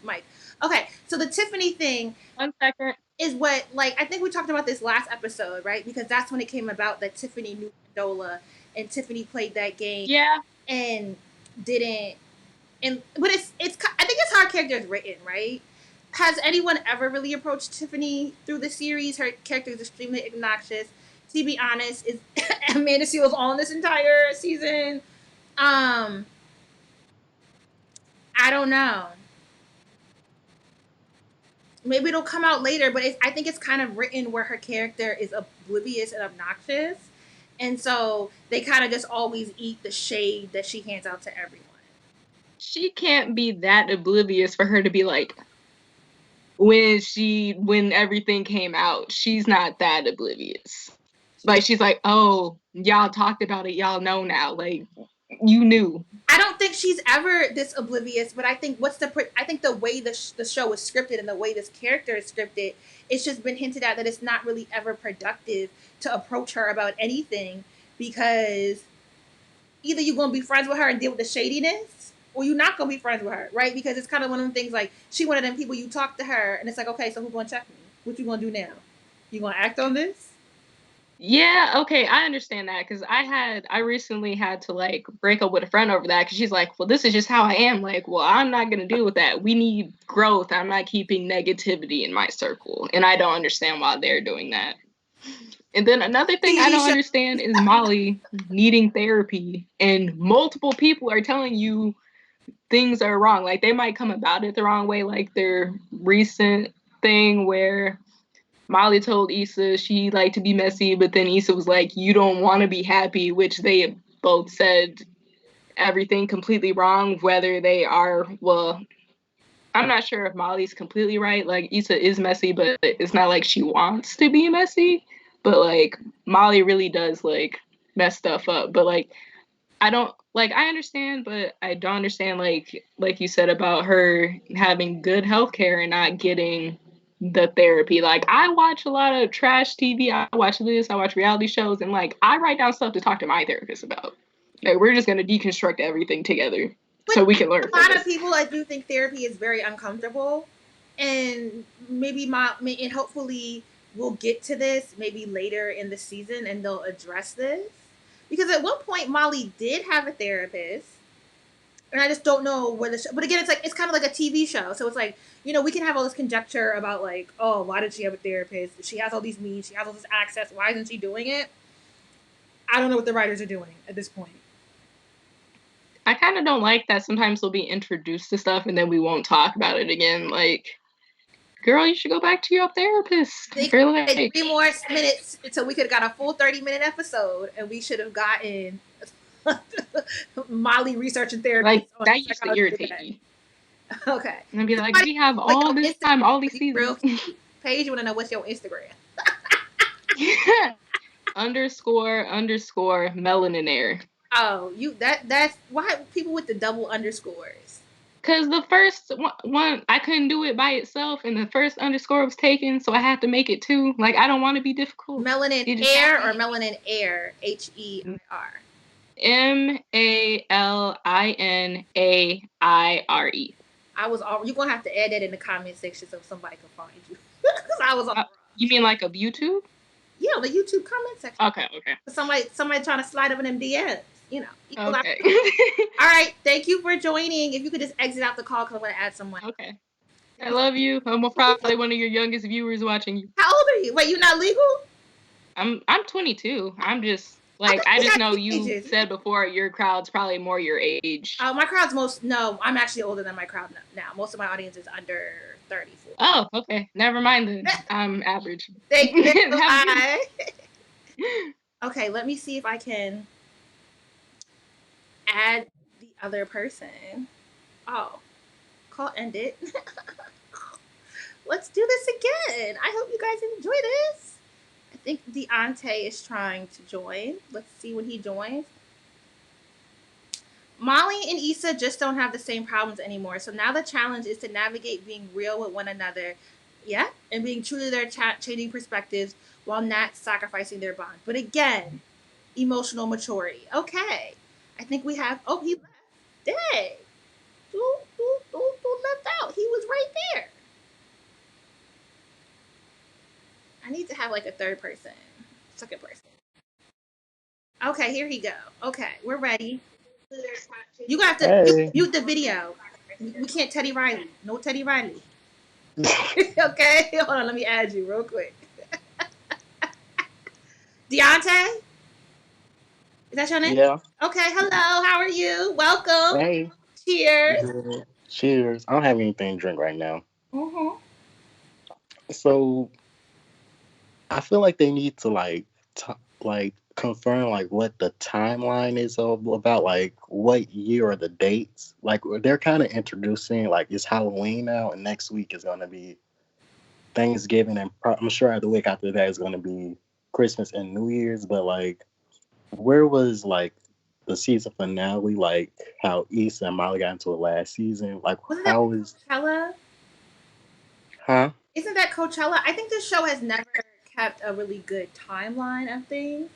mic. Okay, so the Tiffany thing. 1 second. Is what, like, I think we talked about this last episode, right? Because that's when it came about that Tiffany knew Condola and Tiffany played that game. Yeah. And didn't. But it's I think it's how her character is written, right? Has anyone ever really approached Tiffany through the series? Her character is extremely obnoxious. To be honest, is Amanda Seals on this entire season? I don't know. Maybe it'll come out later, but I think it's kind of written where her character is oblivious and obnoxious. And so they kind of just always eat the shade that she hands out to everyone. She can't be that oblivious for her to be like, when everything came out, she's not that oblivious. Like, she's like, oh, y'all talked about it, y'all know now. Like, you knew. I don't think she's ever this oblivious, but I think I think the way the show is scripted and the way this character is scripted, it's just been hinted at that it's not really ever productive to approach her about anything, because either you're gonna be friends with her and deal with the shadiness, or you're not gonna be friends with her, right? Because it's kind of one of them things like she one of them people you talk to her and it's like, okay, so who's gonna check me? What you gonna do now? You gonna act on this? Yeah, okay, I understand that, because I recently had to like break up with a friend over that, because she's like, well, this is just how I am. Like, well, I'm not gonna deal with that. We need growth. I'm not keeping negativity in my circle, and I don't understand why they're doing that. And then another thing I don't understand is Molly needing therapy, and multiple people are telling you things are wrong. Like, they might come about it the wrong way, like their recent thing where Molly told Issa she liked to be messy, but then Issa was like, you don't want to be happy, which they both said everything completely wrong, whether they are, well, I'm not sure if Molly's completely right. Like, Issa is messy, but it's not like she wants to be messy. But, like, Molly really does, like, mess stuff up. But, like, I don't, like, I understand, but I don't understand, like you said about her having good healthcare and not getting the therapy. Like, I watch a lot of trash TV. I watch reality shows, and, like, I write down stuff to talk to my therapist about. Like, we're just going to deconstruct everything together so we can learn a lot of people, I do think therapy is very uncomfortable, and and hopefully we'll get to this maybe later in the season and they'll address this, because at one point Molly did have a therapist, and I just don't know where the show, but again, it's kind of like a TV show, so it's like, we can have all this conjecture about like, oh, why did she have a therapist? She has all these means, she has all this access, why isn't she doing it? I don't know what the writers are doing at this point. I kind of don't like that sometimes we'll be introduced to stuff and then we won't talk about it again. Like, girl, you should go back to your therapist. They could take 3 more minutes until we could have got a full 30-minute episode, and we should have gotten Molly research and therapy. Like, that used to irritate me. Okay. And I'd be like, we have all this time, all these seasons. Paige, you want to know what's your Instagram? __ melanaire. Oh, that's why people with the double underscores. Because the first one, I couldn't do it by itself, and the first underscore was taken, so I had to make it 2. Like, I don't want to be difficult. Melanin Air or Melanin Air? HEIR. MALINAIRE. You're gonna have to add that in the comment section so somebody can find you. Because I was on. You mean like a YouTube? Yeah, the YouTube comment section. Okay. Somebody trying to slide up in them DMs. Okay. All right. Thank you for joining. If you could just exit out the call because I'm going to add someone. Okay. I love you. I'm probably one of your youngest viewers watching you. How old are you? Wait, you're not legal? I'm 22. I'm just like, I just know you said before your crowd's probably more your age. My crowd's no, I'm actually older than my crowd now. Most of my audience is under 34. Oh, okay. Never mind then. I'm average. Thank you. Bye. Okay, let me see if I can add the other person. Oh, call ended. Let's do this again. I hope you guys enjoy this. I think Deontay is trying to join. Let's see when he joins. Molly and Issa just don't have the same problems anymore. So now the challenge is to navigate being real with one another. Yeah, and being true to their changing perspectives while not sacrificing their bond. But again, emotional maturity. Okay. I think we have. Oh, he left. Dang. Who left out? He was right there. I need to have like a second person. Okay, here he go. Okay, we're ready. You got to mute the video. We can't Teddy Riley. No Teddy Riley. Okay, hold on. Let me add you real quick. Deontay? Is that your name? Yeah. Okay, hello. How are you? Welcome. Hey. Cheers. Cheers. I don't have anything to drink right now. Mm-hmm. So, I feel like they need to confirm like what the timeline is about, like what year are the dates. Like they're kind of introducing like it's Halloween now, and next week is gonna be Thanksgiving, and I'm sure the week after that is going to be Christmas and New Year's. But like, where was like the season finale? Like how Issa and Molly got into it last season. Like Wasn't that how is Coachella? huh? Isn't that Coachella? I think this show has never kept a really good timeline of things.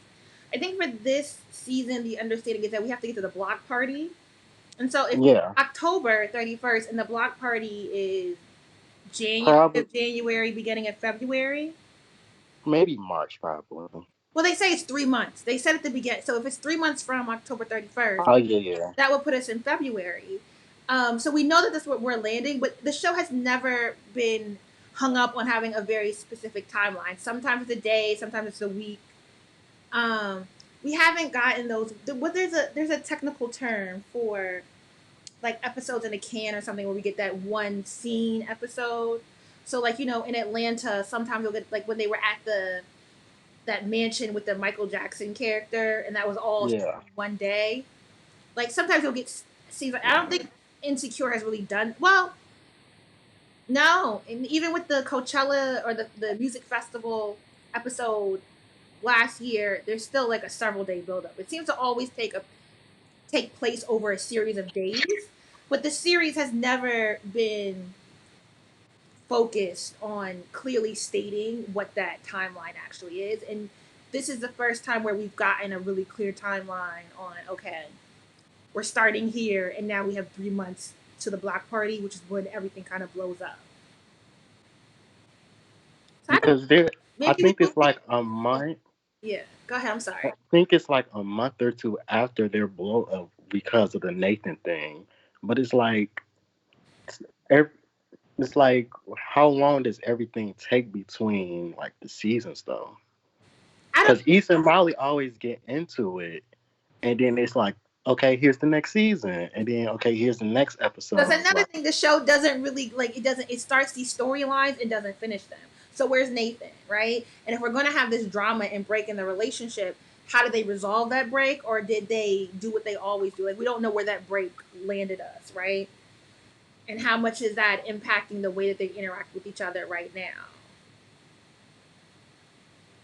I think for this season, the understanding is that we have to get to the block party. And so if Yeah, October 31st and the block party is probably January, beginning of February, maybe March probably. well, they say it's 3 months. They said at the beginning. So if it's 3 months from October 31st, Oh yeah, yeah. that would put us in February. So we know that that's what we're landing, but the show has never been hung up on having a very specific timeline. Sometimes it's a day, sometimes it's a week. Um, we haven't gotten those. What there's a technical term for like episodes in a can or something where we get that one scene episode. So like in Atlanta, sometimes you'll get like when they were at the that mansion with the Michael Jackson character, and that was all Yeah. one day. Like sometimes you'll get scenes. I don't think Insecure has really done well. No, and even with the Coachella or the music festival episode last year, there's still like a several day buildup. It seems to always take place over a series of days, but the series has never been focused on clearly stating what that timeline actually is. And this is the first time where we've gotten a really clear timeline on okay, we're starting here, and now we have 3 months to the block party, which is when everything kind of blows up. So I don't Because there, I maybe we think will it's get like a month. yeah. Go ahead. I'm I sorry. think it's like a month or two after their blow up because of the Nathan thing. But it's like every, it's like how long does everything take between like the seasons though? I don't. Because Issa and Molly always get into it, and then it's like, okay, here's the next season, and then okay, here's the next episode, That's and it's another like, thing. The show doesn't really like. It doesn't. It starts these storylines and doesn't finish them. So where's Nathan, right? And if we're gonna have this drama and break in the relationship, how did they resolve that break, or did they do what they always do? Like we don't know where that break landed us, right? And how much is that impacting the way that they interact with each other right now?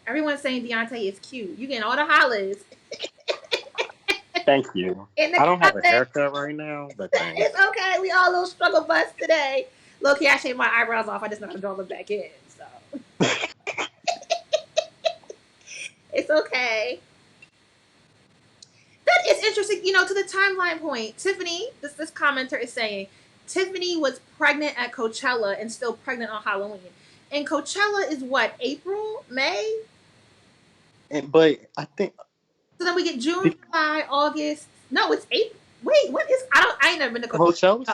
Everyone's saying Deontay is cute. You getting all the hollers thank you. in the I don't have a comments. haircut right now, but thanks. It's okay. We all a little struggle bus today. Look, I shaved my eyebrows off. I just know how to draw them back in. So it's okay. That is interesting. To the timeline point, Tiffany, this commenter is saying Tiffany was pregnant at Coachella and still pregnant on Halloween. And Coachella is what, April, May? But I think So then we get June, July, August. No, it's April. Wait, what is? I ain't never been to Coachella.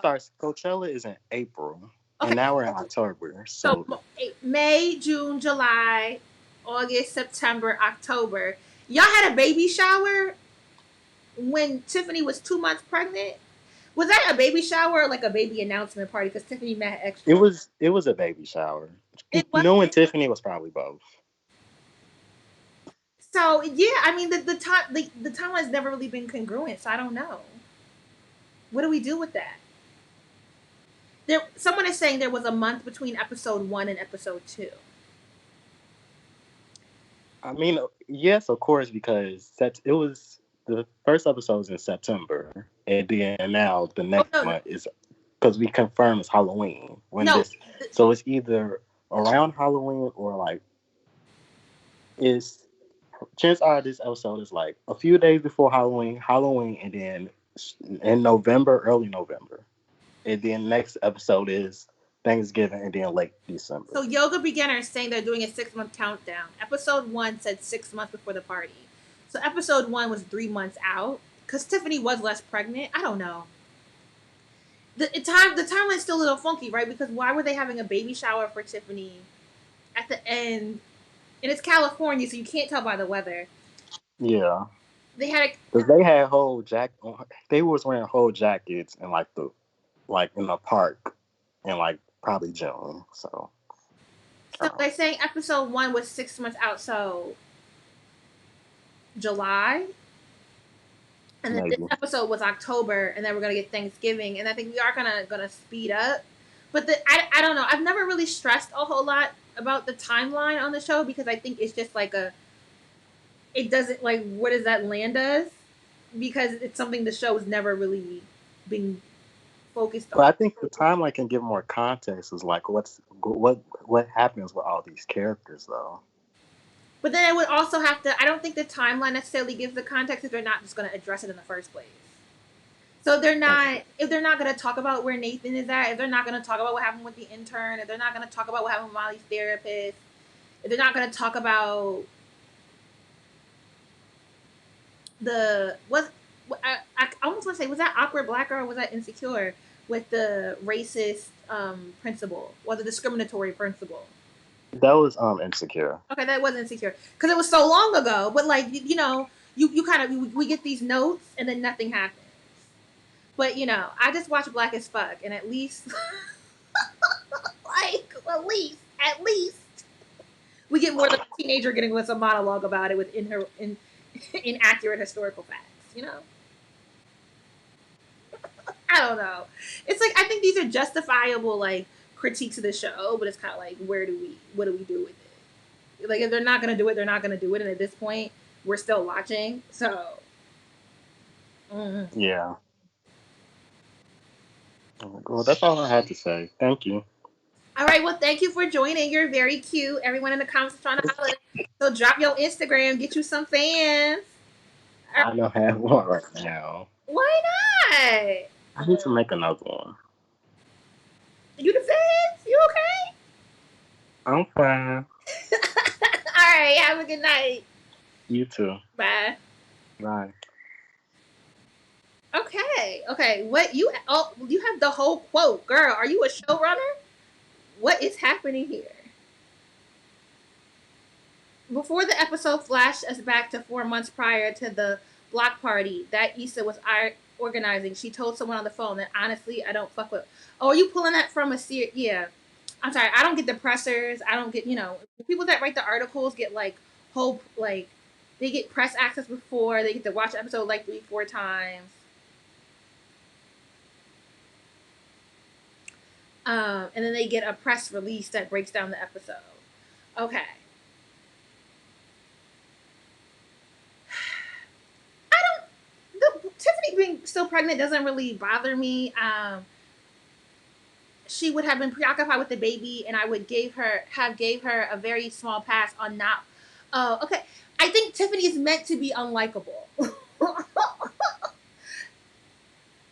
Coachella is in April, and Okay, now we're in October. so So May, June, July, August, September, October. Y'all had a baby shower when Tiffany was 2 months pregnant. Was that a baby shower or like a baby announcement party? Because Tiffany met it extra. was a baby shower. It was. Knowing Tiffany was probably both. So yeah, I mean the timeline's never really been congruent. So I don't know. What do we do with that? Someone is saying there was a month between episode 1 and episode 2. I mean, yes, of course, because it was the first episode was in September, and then now the Oh next no, month is because we confirm it's Halloween when no. this. So it's either around Halloween or like is. Chances are this episode is like a few days before Halloween, and then in November, early November, and then next episode is Thanksgiving, and then late December. So Yoga Beginner is saying they're doing a 6 month countdown. Episode 1 said 6 months before the party. So episode 1 was 3 months out. Because Tiffany was less pregnant. I don't know. The timeline's still a little funky, right? Because why were they having a baby shower for Tiffany at the end? And it's California, so you can't tell by the weather. Yeah, They had because they had whole they was wearing whole jackets and like in the park in like probably June. so they're saying episode 1 was 6 months out, so July. And then this Maybe. episode was October, and then we're gonna get Thanksgiving, and I think we are gonna speed up. But I don't know. I've never really stressed a whole lot about the timeline on the show because I think it's just like it doesn't like what does that land us because it's something the show has never really been focused But on. I think the timeline can give more context. Is like what happens with all these characters though. But then it would also have to. I don't think the timeline necessarily gives the context if they're not just going to address it in the first place. So if they're not going to talk about where Nathan is at, if they're not going to talk about what happened with the intern, if they're not going to talk about what happened with Molly's therapist, if they're not going to talk about the what I almost want to say was that awkward black girl or was that insecure with the racist principal or the discriminatory principal? That was insecure. Okay, that was insecure because it was so long ago. But like you kind of we get these notes and then nothing happens. But I just watched Black as Fuck and at least like at least we get more than a teenager getting with a monologue about it with inaccurate historical facts. I don't know. It's like I think these are justifiable like critiques of the show, but it's kind of like what do we do with it? Like if they're not gonna do it, they're not gonna do it, and at this point, we're still watching. So, Yeah. Well, that's all I had to say. Thank you. All right. Well, thank you for joining. You're very cute. Everyone in the comments is trying to holler. So drop your Instagram, get you some fans. I don't have one right now. Why not? I need to make another one. You the fans? You okay? I'm fine. All right. Have a good night. You too. Bye. Bye. Okay. What you have the whole quote, girl. Are you a showrunner? What is happening here? Before the episode flashed us back to 4 months prior to the block party that Issa was organizing, she told someone on the phone that honestly, I don't fuck with. Oh, are you pulling that from a series? Yeah. I'm sorry. I don't get the pressers. I don't get, people that write the articles get like whole, like, they get press access before. They get to watch the episode like 3-4 times. And then they get a press release that breaks down the episode. Okay. Tiffany being still pregnant doesn't really bother me. She would have been preoccupied with the baby, and I would gave her a very small pass on not. Oh, okay. I think Tiffany is meant to be unlikable.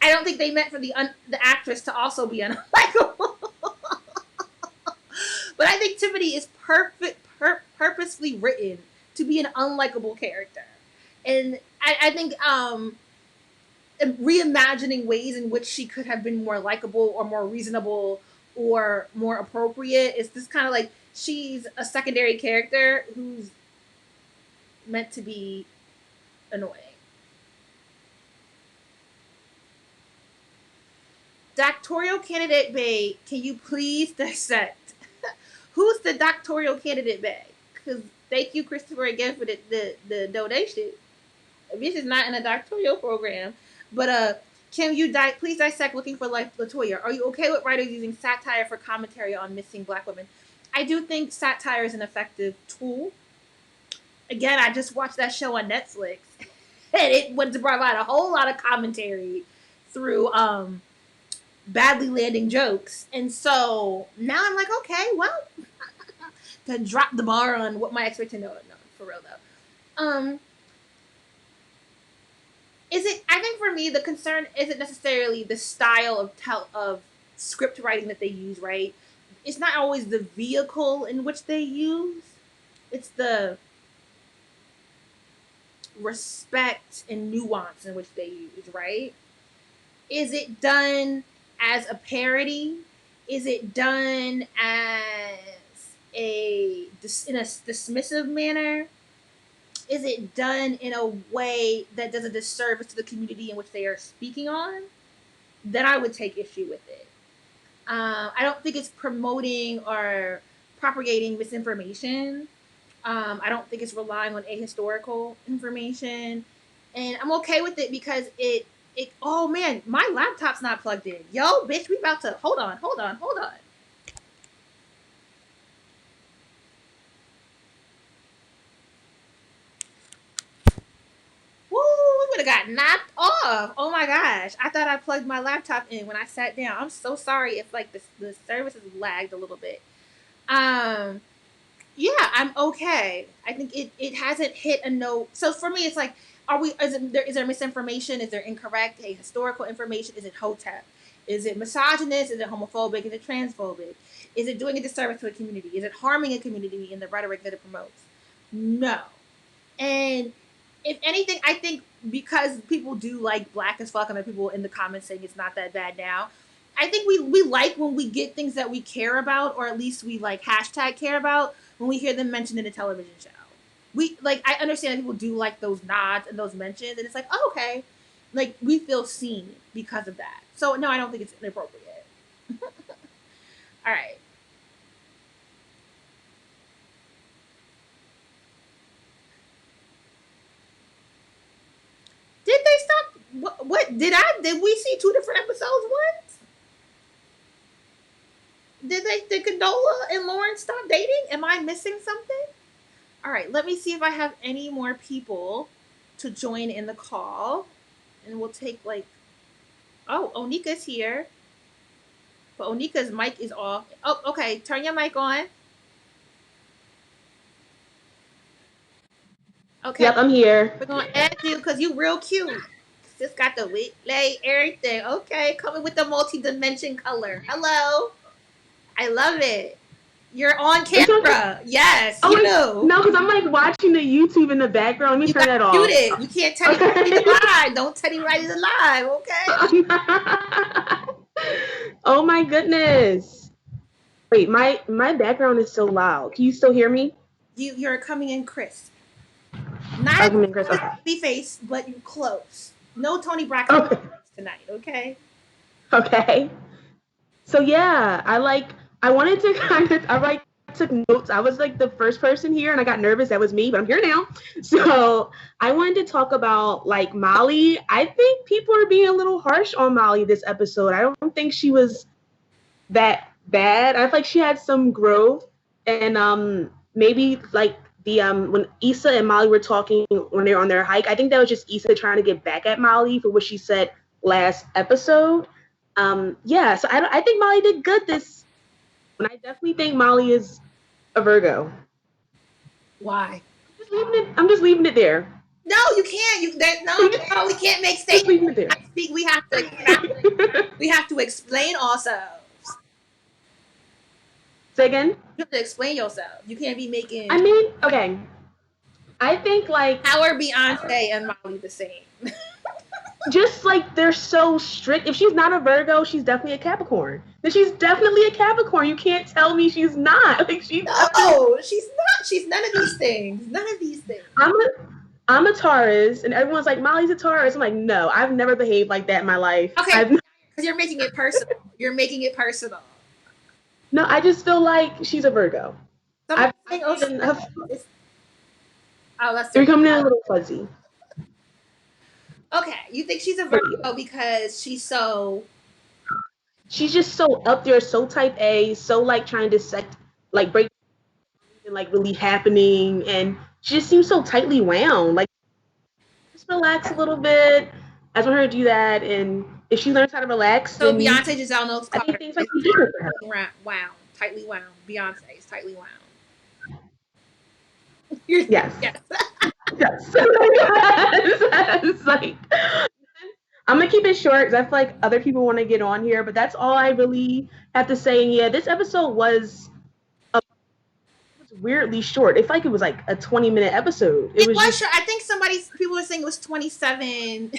I don't think they meant for the actress to also be unlikable. But I think Tiffany is purposely written to be an unlikable character, and I think reimagining ways in which she could have been more likable or more reasonable or more appropriate. It's this kind of like she's a secondary character who's meant to be annoying. Doctoral candidate Bay, can you please dissect who's the doctoral candidate Bay? Because thank you, Christopher, again for the donation. Bitch is not in a doctoral program. But can you please dissect Looking for Life, Latoya? Are you okay with writers using satire for commentary on missing Black women? I do think satire is an effective tool. Again, I just watched that show on Netflix, and it would provide a whole lot of commentary through badly landing jokes. And so now I'm like, okay, well, to drop the bar on what my expectation. No, for real though. I think for me the concern isn't necessarily the style of script writing that they use, right? It's not always the vehicle in which they use. It's the respect and nuance in which they use, right? Is it done as a parody? Is it done as in a dismissive manner? Is it done in a way that does a disservice to the community in which they are speaking on? Then I would take issue with it. I don't think it's promoting or propagating misinformation. I don't think it's relying on ahistorical information. And I'm okay with it because oh man, my laptop's not plugged in. Yo, bitch, we about to, hold on. would have got knocked off. Oh my gosh. I thought I plugged my laptop in when I sat down. I'm so sorry if like the service has lagged a little bit. Um yeah, I'm okay. I think it hasn't hit a note. So for me, it's like, is there misinformation? Is there incorrect, historical information? Is it hotep? Is it misogynist? Is it homophobic? Is it transphobic? Is it doing a disservice to a community? Is it harming a community in the rhetoric that it promotes? No. And if anything, I think because people do like Black as fuck, and the people in the comments saying it's not that bad now, I think we like when we get things that we care about, or at least we like hashtag care about, when we hear them mentioned in a television show. We like, I understand that people do like those nods and those mentions, and it's like, oh, okay, like we feel seen because of that. So no, I don't think it's inappropriate. All right. Did they stop? What did I? Did we see two different episodes once? Did Condola and Lauren stop dating? Am I missing something? All right, let me see if I have any more people to join in the call, and we'll take like. Oh, Onika's here, but Onika's mic is off. Oh, okay. Turn your mic on. Okay, Yep, I'm here. we're gonna add you because you real cute. Just got the wig, lay, everything. Okay, coming with the multi-dimension color. Hello, I love it. You're on camera. Yes, Oh, you wait, know. no, because I'm like watching the YouTube in the background. Let me You turn that gotta off. mute it. You can't tell anybody to lie. Don't tell anybody to lie, okay? Oh my goodness. Wait, my background is so loud. Can you still hear me? You're coming in crisp. Not I'm in Chris. a Okay. baby face, but you're close. No Tony Braxton Okay. tonight, okay? Okay. So yeah, I wanted to I took notes. I was like the first person here and I got nervous. That was me, but I'm here now. So I wanted to talk about like Molly. I think people are being a little harsh on Molly this episode. I don't think she was that bad. I feel like she had some growth, and maybe like the when Issa and Molly were talking when they were on their hike, I think that was just Issa trying to get back at Molly for what she said last episode. Yeah, so I think Molly did good this, and I definitely think Molly is a Virgo. Why? I'm just leaving it there. No, you can't. No, we can't make Just leaving statements. it Speak. We have to explain ourselves. Say again. You have to explain yourself. You can't be making. I mean, okay. I think like How are Beyonce and Molly the same? just like they're so strict. If she's not a Virgo, she's definitely a Capricorn. Then she's definitely a Capricorn. You can't tell me she's not. Like she's No, she's not. She's none of these things. None of these things. I'm a Taurus, and everyone's like, Molly's a Taurus. I'm like, no, I've never behaved like that in my life. Okay, because you're making it personal. You're making it personal. No, I just feel like she's a Virgo. Oh, that's You're coming in a little fuzzy. Okay, you think she's a Virgo because she's just so up there, so type A, so like trying to like break and like really happening, and she just seems so tightly wound. Like just relax a little bit. I just want her to do that, and if she learns how to relax, so then Beyonce Giselle knows I think things might be different for her. Wound, tightly wound. Beyonce is tightly wound. Yes. Yes. Yes. It's like I'm gonna keep it short because I feel like other people want to get on here, but that's all I really have to say. And yeah, this episode was weirdly short. It felt like it was like a 20-minute episode. It was short. I think people were saying it was 27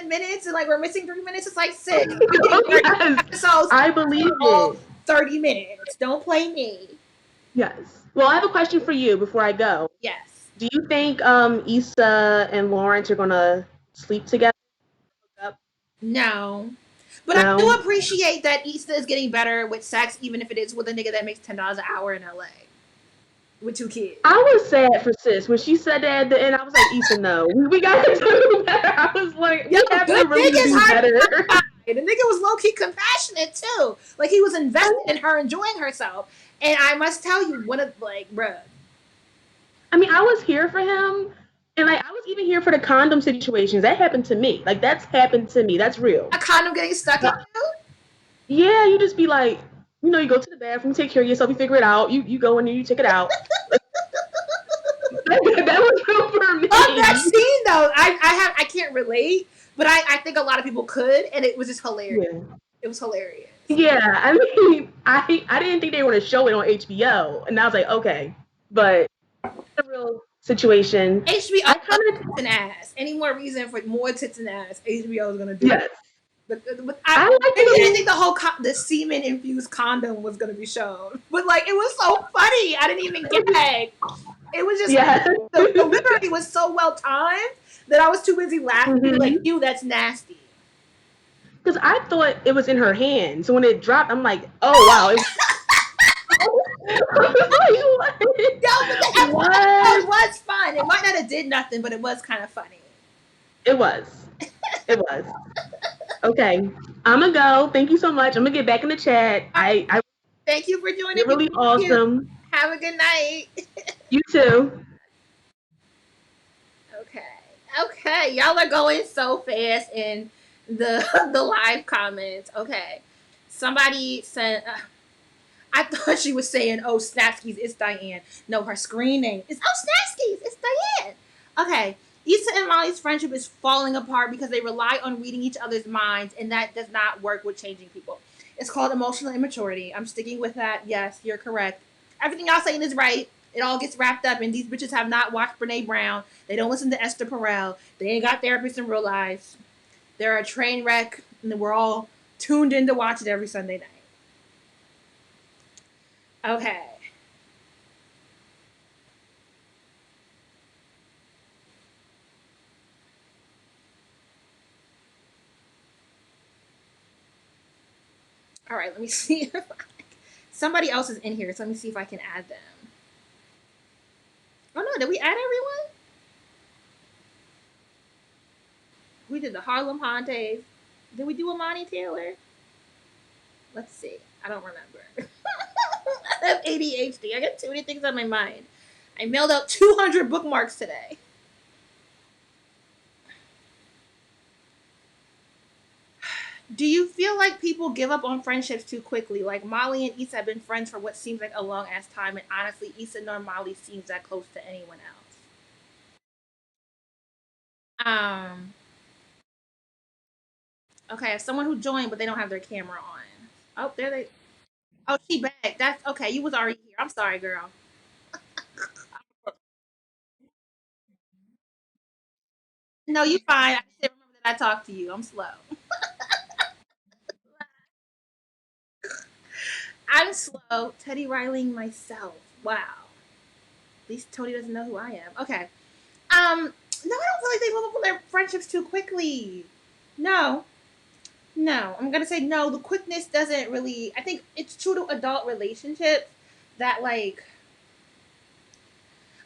minutes, and like we're missing 3 minutes. It's like 6. Yes, episodes. I believe it. 30 minutes. Don't play me. Yes. Well, I have a question for you before I go. Yes. Do you think Issa and Lawrence are gonna sleep together? No. But I do appreciate that Issa is getting better with sex, even if it is with a nigga that makes $10 an hour in LA with 2 kids. I was sad for sis when she said that at the end. I was like, Issa, no, we gotta do better. I was like, yeah, we have to really do better. The nigga was low key compassionate too. Like he was invested in her enjoying herself. And I must tell you, one of like, bruh. I mean, I was here for him, And like I was even here for the condom situations. That happened to me. Like that's happened to me. That's real. A condom getting stuck in you? Yeah, you just be like, you go to the bathroom, take care of yourself, you figure it out. You go in there, you take it out. That was real for me. On that scene though, I can't relate, but I think a lot of people could, and it was just hilarious. Yeah. It was hilarious. Yeah, I mean, I didn't think they were going to show it on HBO, and I was like, okay, but it's a real situation. HBO I kind tits and ass. Any more reason for more tits and ass? HBO is gonna do. yes, But I like maybe I didn't it. think the semen infused condom was gonna be shown. But like it was so funny. I didn't even gag. It was just Yeah, the delivery was so well timed that I was too busy laughing. Like, Mhm. ew, that's nasty. Because I thought it was in her hand, so when it dropped, I'm like, oh wow. Yeah, but the episode was fun. It might not have did nothing, but it was kind of funny. It was. It was. Okay, I'm gonna go. Thank you so much. I'm gonna get back in the chat. I Thank you for joining You're me. really awesome. Have a good night. You too. Okay, y'all are going so fast in the the live comments. Okay, somebody said. I thought she was saying, "Oh, Snapskis, it's Diane." No, her screen name is "Oh, Snapskis, it's Diane." Okay, Issa and Molly's friendship is falling apart because they rely on reading each other's minds, and that does not work with changing people. It's called emotional immaturity. I'm sticking with that. Yes, you're correct. Everything y'all saying is right. It all gets wrapped up, and these bitches have not watched Brene Brown. They don't listen to Esther Perel. They ain't got therapists in real lives. They're a train wreck, and we're all tuned in to watch it every Sunday night. Okay. All right, let me see if somebody else is in here, so let me see if I can add them. Oh no, did we add everyone? We did the Harlem Hauntes. Did we do Amani Taylor? Let's see. I don't remember. I have ADHD. I got too many things on my mind. I mailed out 200 bookmarks today. Do you feel like people give up on friendships too quickly? Like Molly and Issa have been friends for what seems like a long ass time, and honestly, Issa nor Molly seems that close to anyone else. Okay, if someone who joined but they don't have their camera on. Oh, there they. Oh, she back. That's okay. You was already here. I'm sorry, girl. No, you fine. I just didn't remember that I talked to you. I'm slow. I'm slow. Teddy Riling myself. Wow. At least Tony doesn't know who I am. Okay. No, I don't feel like they move up on their friendships too quickly. No. No. I'm gonna say no. The quickness doesn't really I think it's true to adult relationships that like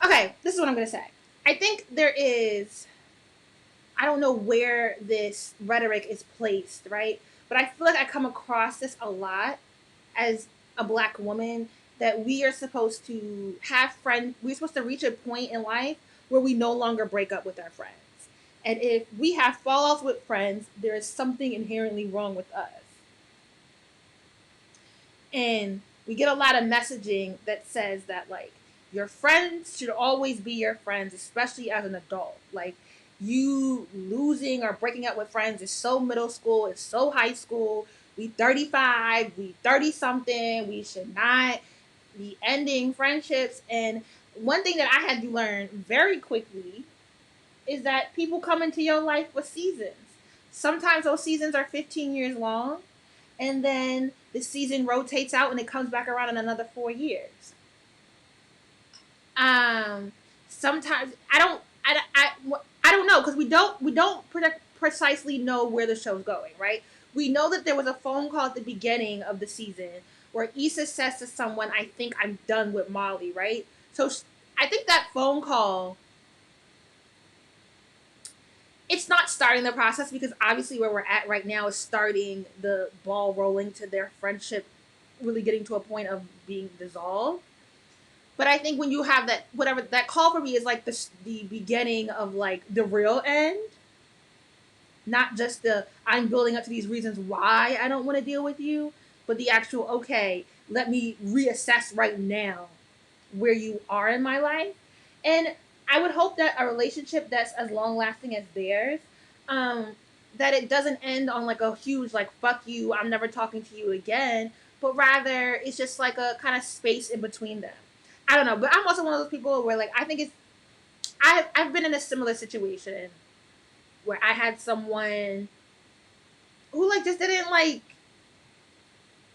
okay, this is what I'm gonna say. I think there is I don't know where this rhetoric is placed, right? But I feel like I come across this a lot as a black woman that we are supposed to have friends. We're supposed to reach a point in life where we no longer break up with our friends. And if we have fallouts with friends, there is something inherently wrong with us. And we get a lot of messaging that says that like your friends should always be your friends, especially as an adult. Like you losing or breaking up with friends is so middle school, it's so high school. We 35, we 30 something, we should not be ending friendships. And one thing that I had to learn very quickly is that people come into your life for seasons. Sometimes those seasons are 15 years long, and then the season rotates out and it comes back around in another 4 years. Um, Sometimes I don't know because we don't precisely know where the show's going, right? We know that there was a phone call at the beginning of the season where Issa says to someone, "I think I'm done with Molly," right? So I think that phone call it's not starting the process because obviously where we're at right now is starting the ball rolling to their friendship really getting to a point of being dissolved. But I think when you have that, whatever that call for me is like the beginning of like the real end, not just the I'm building up to these reasons why I don't want to deal with you, but the actual okay, let me reassess right now where you are in my life. And I would hope that a relationship that's as long lasting as theirs, um, that it doesn't end on like a huge like fuck you, I'm never talking to you again, but rather it's just like a kind of space in between them. I don't know, but I'm also one of those people where like I think it's I've been in a similar situation where I had someone who like just didn't like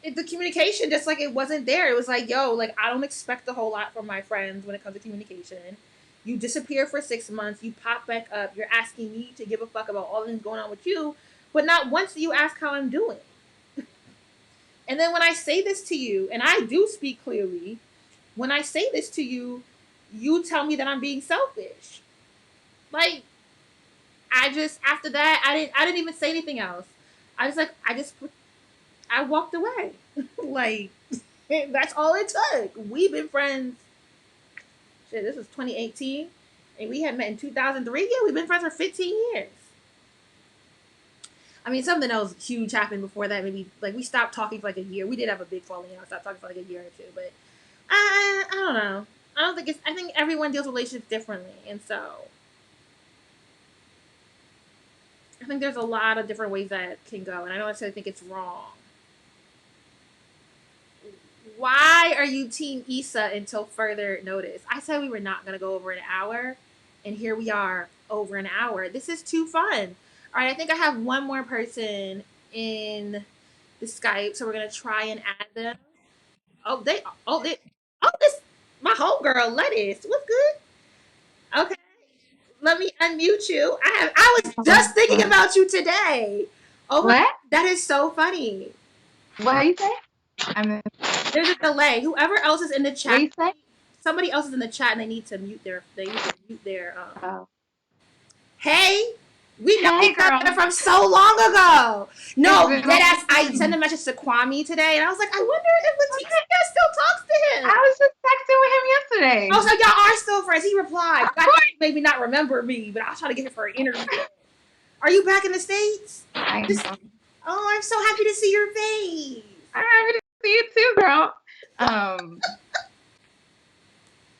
the communication, just like it wasn't there. It was like, yo, like I don't expect a whole lot from my friends when it comes to communication. You disappear for 6 months, you pop back up, you're asking me to give a fuck about all the things going on with you, but not once do you ask how I'm doing. And then when I say this to you, and I do speak clearly, when I say this to you, you tell me that I'm being selfish. Like I just after that I didn't even say anything else. I was like I walked away. Like that's all it took. We've been friends. Shit, this was 2018, and we had met in 2003. Yeah, we've been friends for 15 years. I mean, something else huge happened before that. Maybe like we stopped talking for like a year. We did have a big falling out. Stopped talking for like a year or two, but I don't know. I don't think it's. I think everyone deals with relationships differently, and so I think there's a lot of different ways that can go, and I don't necessarily think it's wrong. Why are you Team Issa until further notice? I said we were not going to go over an hour, and here we are over an hour. This is too fun. All right, I think I have one more person in the Skype, so we're going to try and add them. This, my homegirl, Lettuce. What's good? Okay, let me unmute you. I was just thinking about you today. Oh my, What? that is so funny. What do you say? There's a delay. Whoever else is in the What chat, do you say? somebody else is in the chat and they need to mute their Oh. hey, we know Hey, each girl. other from so long ago. No, It's been deadass. I long. sent a message to Kwame today and I was like, I wonder if Leticia still talks to him. I was just texting with him yesterday. I was like, y'all are still friends. He replied. I thought he maybe not remember me, but I was trying to get him for an interview. Are you back in the States? I know. Oh, I'm so happy to see your face. I'm happy to see you too, girl.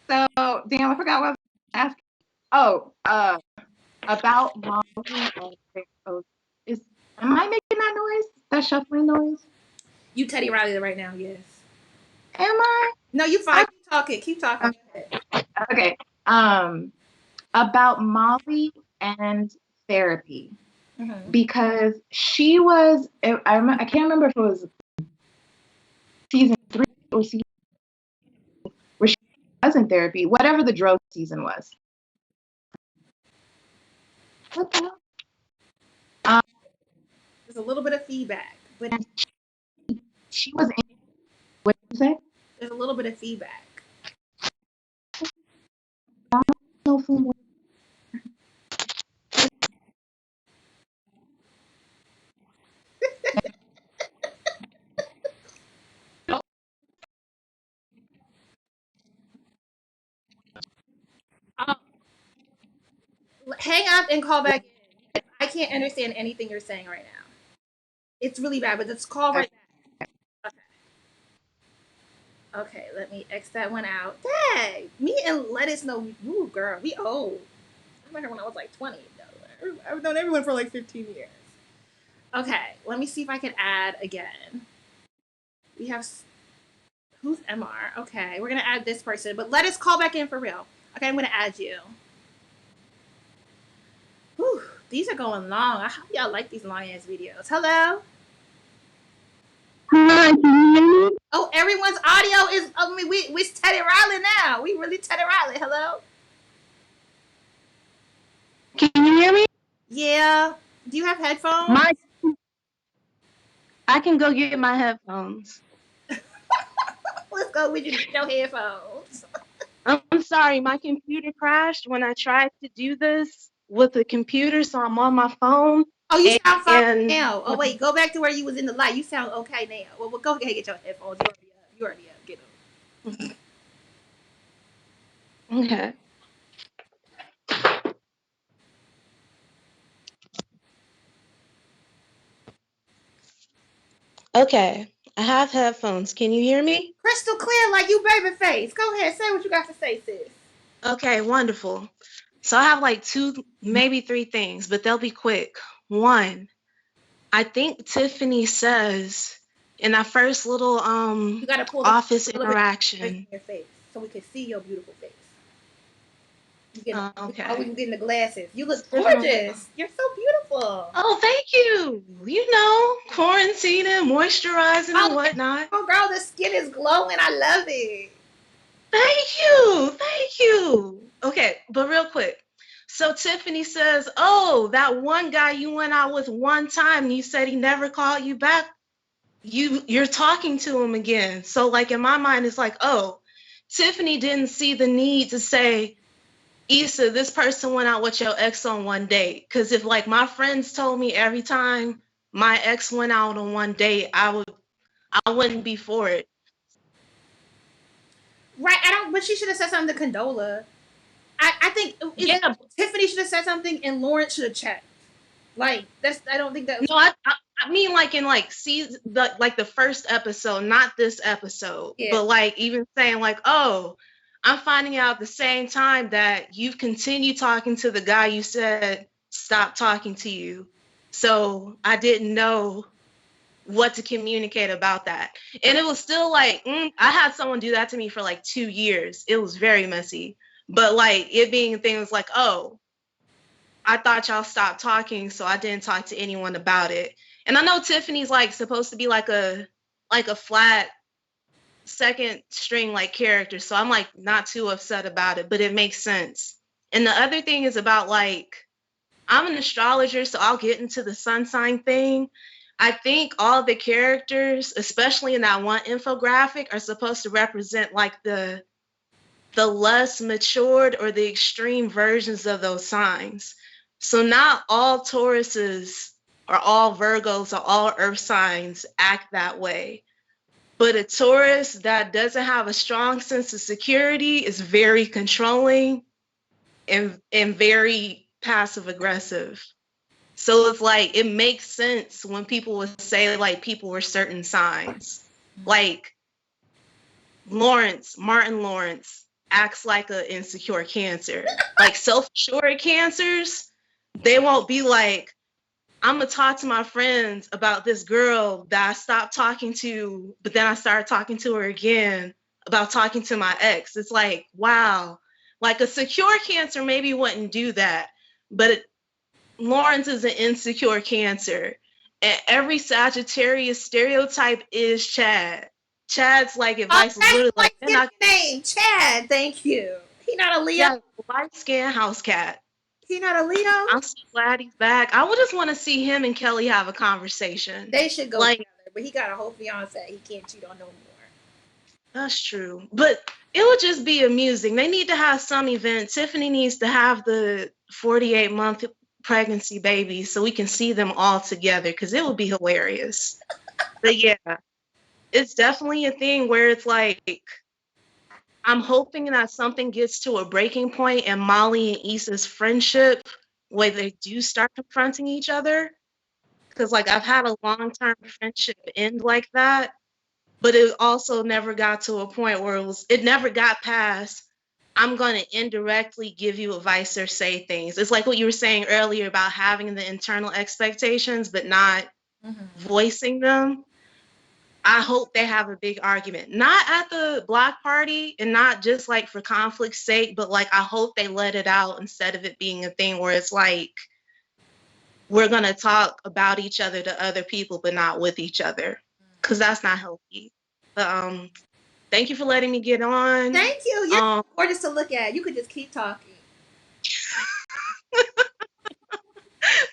So damn, I forgot what I was asking. Oh, about Molly and am I making that noise? That shuffling noise? You Teddy Riley right now, yes. Am I? No, you fine. Keep talking. Keep talking. Okay. About Molly and therapy. Mm-hmm. Because she was, I can't remember if it was season 3 or season where she was in therapy, whatever the drug season was. What the hell? There's a little bit of feedback, but she was in. What did you say? there's a little bit of feedback. Hang up and call back in. I can't understand anything you're saying right now. It's really bad, but let's call right back. Okay, let me X that one out. Dang, me and Lettuce know. Ooh, girl, we old. I met her when I was like 20. I've known everyone for like 15 years. Okay, let me see if I can add again. We have who's MR? Okay, we're gonna add this person, but let us call back in for real. Okay, I'm gonna add you. Whew, these are going long. I hope y'all like these long ass videos. Hello. Hi, can you hear me? Oh, everyone's audio is. I mean, we're Teddy Riley now. We really Teddy Riley. Hello. Can you hear me? Yeah. Do you have headphones? I can go get my headphones. Let's go with you. No headphones. I'm sorry, my computer crashed when I tried to do this with the computer, so I'm on my phone. Oh, you sound fine now. Oh wait, go back to where you was in the light. You sound okay now. Well, go ahead and get your headphones. You already up. Get them. Okay. Okay. I have headphones. Can you hear me? Crystal clear like you baby face. Go ahead, say what you got to say, sis. Okay, wonderful. So I have like 2, maybe 3 things, but they'll be quick. One, I think Tiffany says in that first little You gotta pull the office a little bit away from interaction. your face so we can see your beautiful face. You get Okay. we can get in the glasses. You look There's no- gorgeous. You're so beautiful. Oh, thank you. You know, quarantining, moisturizing, and whatnot. Oh, girl, the skin is glowing. I love it. Thank you. Thank you. Okay, but real quick. So Tiffany says, "Oh, that one guy you went out with one time, and you said he never called you back. You're talking to him again." So like in my mind, it's like, oh, Tiffany didn't see the need to say, Issa, this person went out with your ex on one date. Because if like my friends told me every time my ex went out on one date, I wouldn't be for it. Right. But she should have said something to Condola. I think Yeah. Tiffany should have said something and Lawrence should have checked. Like I don't think that was. No, I mean like in like season like the first episode, not this episode, Yeah. but like even saying like, oh, I'm finding out at the same time that you've continued talking to the guy you said stop talking to you. So I didn't know what to communicate about that. And it was still like, I had someone do that to me for like 2 years. It was very messy. But like it being things like, oh, I thought y'all stopped talking, so I didn't talk to anyone about it. And I know Tiffany's like supposed to be like a flat second string like character, so I'm like not too upset about it, but it makes sense. And the other thing is about like I'm an astrologer, so I'll get into the sun sign thing. I think all the characters, especially in that one infographic, are supposed to represent like the less matured or the extreme versions of those signs. So not all Tauruses or all Virgos or all earth signs act that way. But a Taurus that doesn't have a strong sense of security is very controlling and very passive aggressive. So it's like it makes sense when people would say like people were certain signs. Like Martin Lawrence acts like an insecure Cancer. Like self-assured Cancers, they won't be like, I'm gonna talk to my friends about this girl that I stopped talking to, but then I started talking to her again about talking to my ex. It's like, wow. Like a secure Cancer maybe wouldn't do that, but Lawrence is an insecure Cancer. And every Sagittarius stereotype is Chad. Chad's like advice is literally like, they're not name Chad. Thank you. He not a Leo. yeah, light skin house cat. He not a Leo. I'm so glad he's back. I would just want to see him and Kelly have a conversation. They should go like, together, but he got a whole fiance. He can't cheat on no more. That's true. But it would just be amusing. They need to have some event. Tiffany needs to have the 48-month pregnancy baby so we can see them all together because it would be hilarious. But yeah, it's definitely a thing where it's like, I'm hoping that something gets to a breaking point and Molly and Issa's friendship where they do start confronting each other. Because like I've had a long-term friendship end like that, but it also never got to a point where it never got past, I'm going to indirectly give you advice or say things. It's like what you were saying earlier about having the internal expectations, but not voicing them. I hope they have a big argument, not at the block party and not just like for conflict's sake, but like I hope they let it out instead of it being a thing where it's like, we're going to talk about each other to other people, but not with each other, because that's not healthy. But thank you for letting me get on. Thank you. You're gorgeous to look at. You could just keep talking.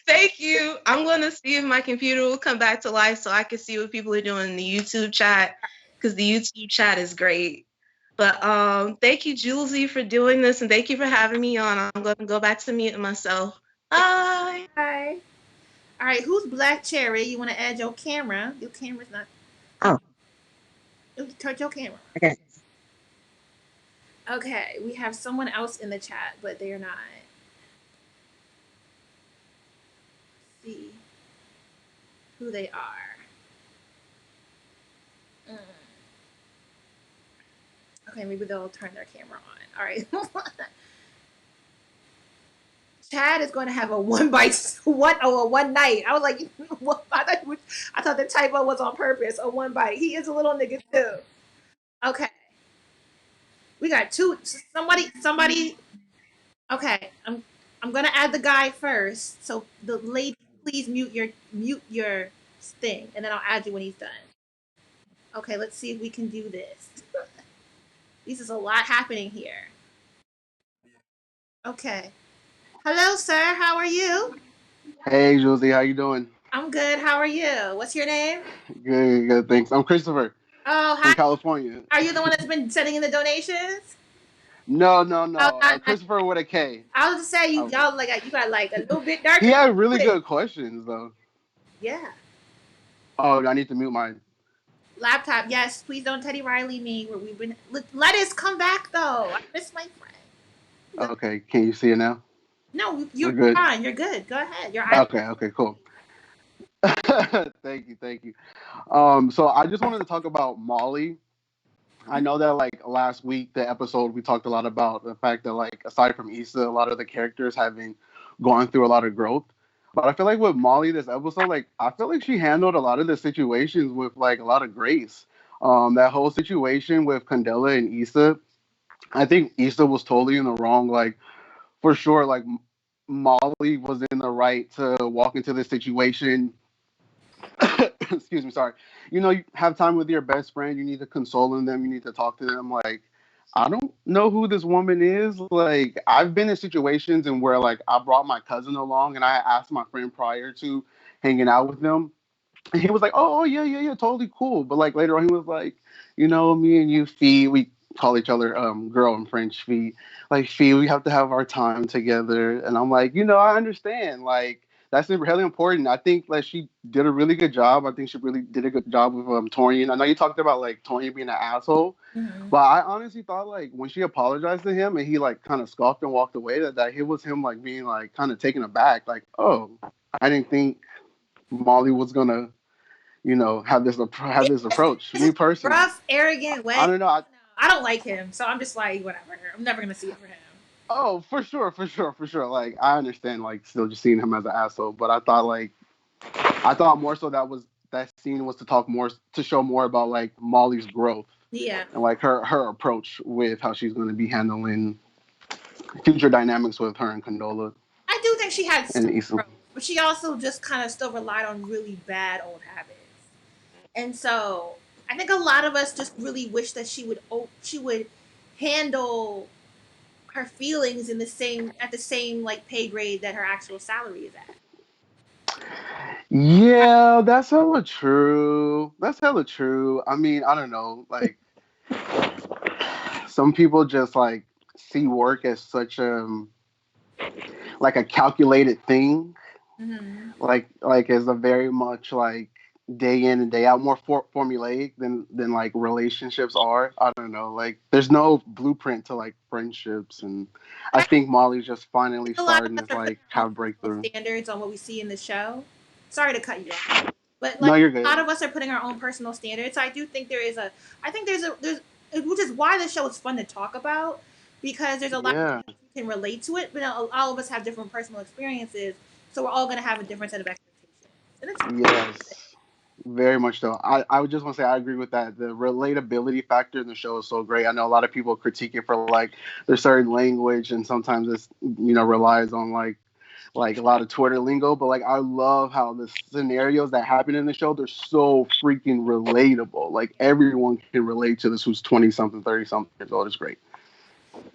Thank you. I'm going to see if my computer will come back to life so I can see what people are doing in the YouTube chat, because the YouTube chat is great. But thank you, Julesy, for doing this, and thank you for having me on. I'm going to go back to muting myself. Bye. Bye. All right, who's Black Cherry? You want to add your camera? Your camera's not. Oh. Touch your camera. Okay. Okay, we have someone else in the chat, but they are not. Let's see who they are. Mm. Okay, maybe they'll turn their camera on. All right. Chad is going to have a one bite, a one night. I was like, I thought the typo was on purpose. A one bite. He is a little nigga too. Okay, we got two. Somebody. Okay, I'm gonna add the guy first. So the lady, please mute your thing, and then I'll add you when he's done. Okay, let's see if we can do this. This is a lot happening here. Okay. Hello, sir. How are you? Hey, Josie, how you doing? I'm good. How are you? What's your name? Good, good, thanks. I'm Christopher Oh, from hi. California. Are you the one that's been sending in the donations? No, no, Oh, no. not. Christopher with a K. I was just saying you Oh. y'all like you got like a little bit He darker. had really good questions, though. Yeah. Oh, I need to mute mine. Laptop. Yes. Please don't Teddy Riley me. Where we've been. Let us come back though. I miss my friend. Okay, can you see it now? No, We're you're good. fine. You're good. Go ahead. Your eyes. Okay, okay, cool. Thank you, thank you. So I just wanted to talk about Molly. I know that like last week, the episode we talked a lot about the fact that like aside from Issa, a lot of the characters have been going through a lot of growth. But I feel like with Molly this episode, like I feel like she handled a lot of the situations with like a lot of grace. That whole situation with Candela and Issa, I think Issa was totally in the wrong. Like for sure, like Molly was in the right to walk into this situation. Excuse me, sorry. You know, you have time with your best friend, you need to console them, you need to talk to them. Like, I don't know who this woman is. Like, I've been in situations and where like I brought my cousin along and I asked my friend prior to hanging out with them. And he was like, oh yeah, yeah, yeah, totally cool. But like later on he was like, you know, me and you, Fee, we call each other girl in French, Fee. Like Fee, we have to have our time together. And I'm like, you know, I understand. Like that's really important. I think like she did a really good job. I think she really did a good job with Torian. I know you talked about like Torian being an asshole, Mhm. but I honestly thought like when she apologized to him and he like kind of scoffed and walked away, that it was him like being like kind of taken aback. Like, oh, I didn't think Molly was gonna, you know, have this approach. It's Me just personally, rough, arrogant way. I don't know. I don't like him, so I'm just like whatever. I'm never gonna see it for him. Oh, for sure, for sure, for sure. Like I understand, like still just seeing him as an asshole, but I thought more so that scene was to talk more to show more about like Molly's growth Yeah. and like her approach with how she's going to be handling future dynamics with her and Condola I do think she had some and Issa. growth, but she also just kind of still relied on really bad old habits. And so I think a lot of us just really wish that she would handle her feelings in the same at the same like pay grade that her actual salary is at. Yeah, that's hella true. That's hella true. I mean, I don't know. Like some people just like see work as such like a calculated thing, Mm-hmm. like as a very much like day in and day out, more formulaic than like relationships are. I don't know. Like there's no blueprint to like friendships, and And I I think Molly's just finally think a lot of starting us to are putting like our own have personal breakthrough. standards on what we see in the show. Sorry to cut you off. But No, like you're a lot good. of us are putting our own personal standards. So I do think I think there's which is why the show is fun to talk about because there's a lot of Yeah. things you can relate to it, but all of us have different personal experiences, so we're all gonna have a different set of expectations, and it's fine. Yes. Very much so. I would just want to say I agree with that. The relatability factor in the show is so great. I know a lot of people critique it for like there's certain language and sometimes it's relies on like a lot of Twitter lingo, but like I love how the scenarios that happen in the show they're so freaking relatable. Like everyone can relate to this who's 20 something, 30 something years old. It's great.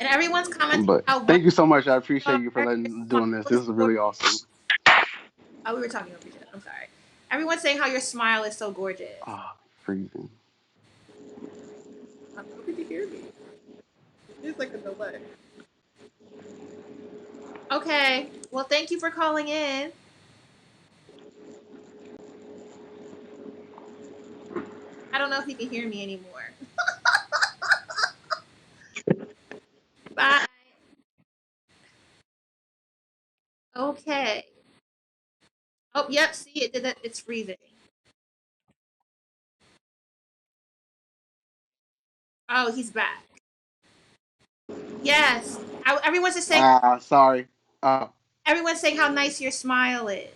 And everyone's commenting But how wonderful thank you so much. I you appreciate you for are. letting doing this. Your This is smile is really awesome. so gorgeous. Oh, we were talking over each other. I'm sorry. Everyone's saying how your smile is so gorgeous. Ah, freezing. I hope you can hear me. It's like a delay. Okay. Well, thank you for calling in. I don't know if you can hear me anymore. Okay. Oh, yep. See it did that. It's freezing. Oh, he's back. Yes. Everyone's just saying. Sorry. Everyone's saying how nice your smile is.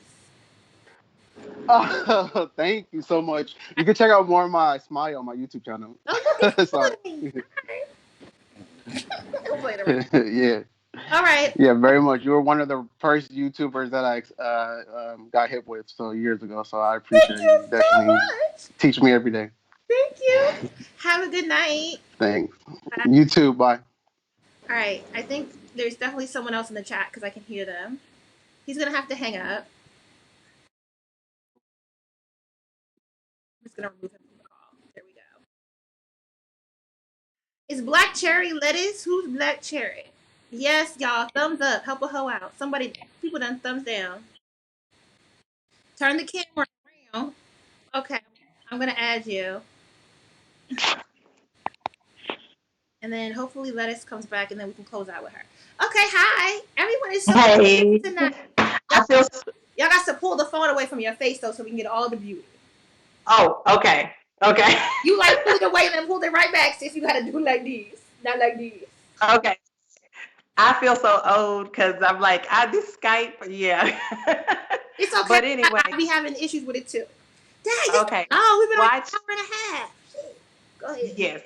Thank you so much. You can check out more of my smile on my YouTube channel. Oh, look, it's Sorry. funny. We'll play it around. Yeah. All right. Yeah, very much. You were one of the first YouTubers that I got hit with years ago. So I Thank appreciate you. you You so definitely much. teach me every day. Thank you. Have a good night. Thanks. Bye. You too. Bye. All right. I think there's definitely someone else in the chat because I can hear them. He's gonna have to hang up. I'm just gonna remove him from the call. There we go. Is Black Cherry lettuce? Who's Black Cherry? Yes, y'all. Thumbs up. Help a hoe out. Somebody, people done thumbs down. Turn the camera around. Okay. I'm gonna add you. And then hopefully lettuce comes back and then we can close out with her. Okay, hi. Everyone is so Hey, tonight. I feel. Y'all got to pull the phone away from your face though so we can get all the beauty. Oh, okay, okay, You like pulled it away and then pulled it right back, sis. You gotta do like these. Not like these. okay. I feel so old because I'm like, this Skype, yeah. It's okay. But anyway, I be having issues with it too. Dang, it's okay. we've been on an Watch. hour and a half. Shit. Go ahead. Yes,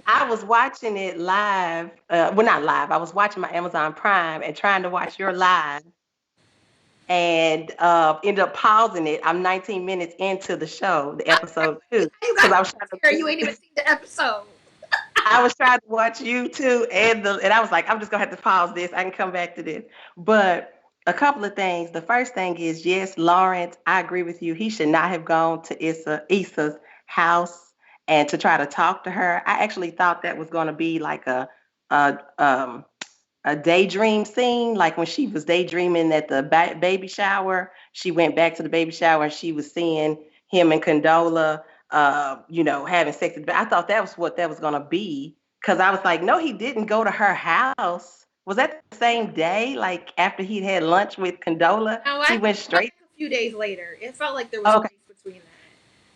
I was watching it live. Well, not live. I was watching my Amazon Prime and trying to watch your live, and ended up pausing it. I'm 19 minutes into the show, the episode two, You because got I was trying here. to. You ain't even seen the episode. I was trying to watch you too, and I was like, I'm just gonna have to pause this. I can come back to this. But a couple of things. The first thing is, yes, Lawrence, I agree with you. He should not have gone to Issa's house and to try to talk to her. I actually thought that was gonna be like a um a daydream scene, like when she was daydreaming at the baby shower. She went back to the baby shower and she was seeing him and Condola, having sex. I thought that was what that was gonna be, because I was like, no, he didn't go to her house. Was that the same day? Like after he'd had lunch with Condola, No, he I went like straight. a few days later. It felt like there was Okay. space between that.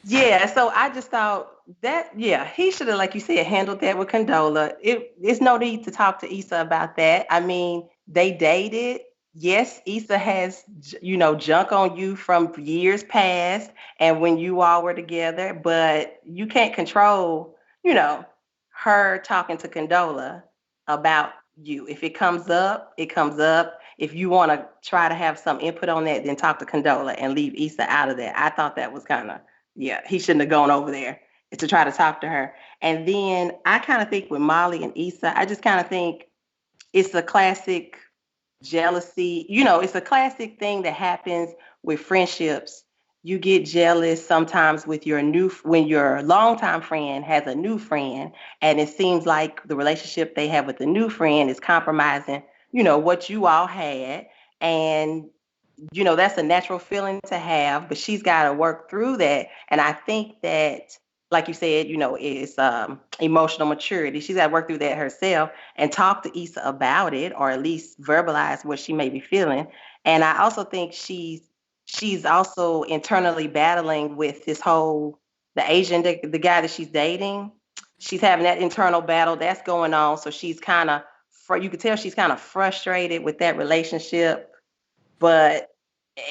Yeah, so I just thought that, yeah, he should have, like you said, handled that with Condola. It's no need to talk to Issa about that. I mean, they dated. Yes, Issa has, junk on you from years past and when you all were together, but you can't control, her talking to Condola about you. If it comes up, it comes up. If you want to try to have some input on that, then talk to Condola and leave Issa out of that. I thought that was kind of, yeah, he shouldn't have gone over there to try to talk to her. And then I kind of think with Molly and Issa, I just kind of think it's a classic jealousy. It's a classic thing that happens with friendships. You get jealous sometimes with when your longtime friend has a new friend, and it seems like the relationship they have with the new friend is compromising, what you all had. And that's a natural feeling to have, but she's got to work through that. And I think that, like you said, it's emotional maturity. She's got to work through that herself and talk to Issa about it, or at least verbalize what she may be feeling. And I also think she's also internally battling with the Asian, the guy that she's dating. She's having that internal battle that's going on. So she's kind of, you could tell she's kind of frustrated with that relationship, but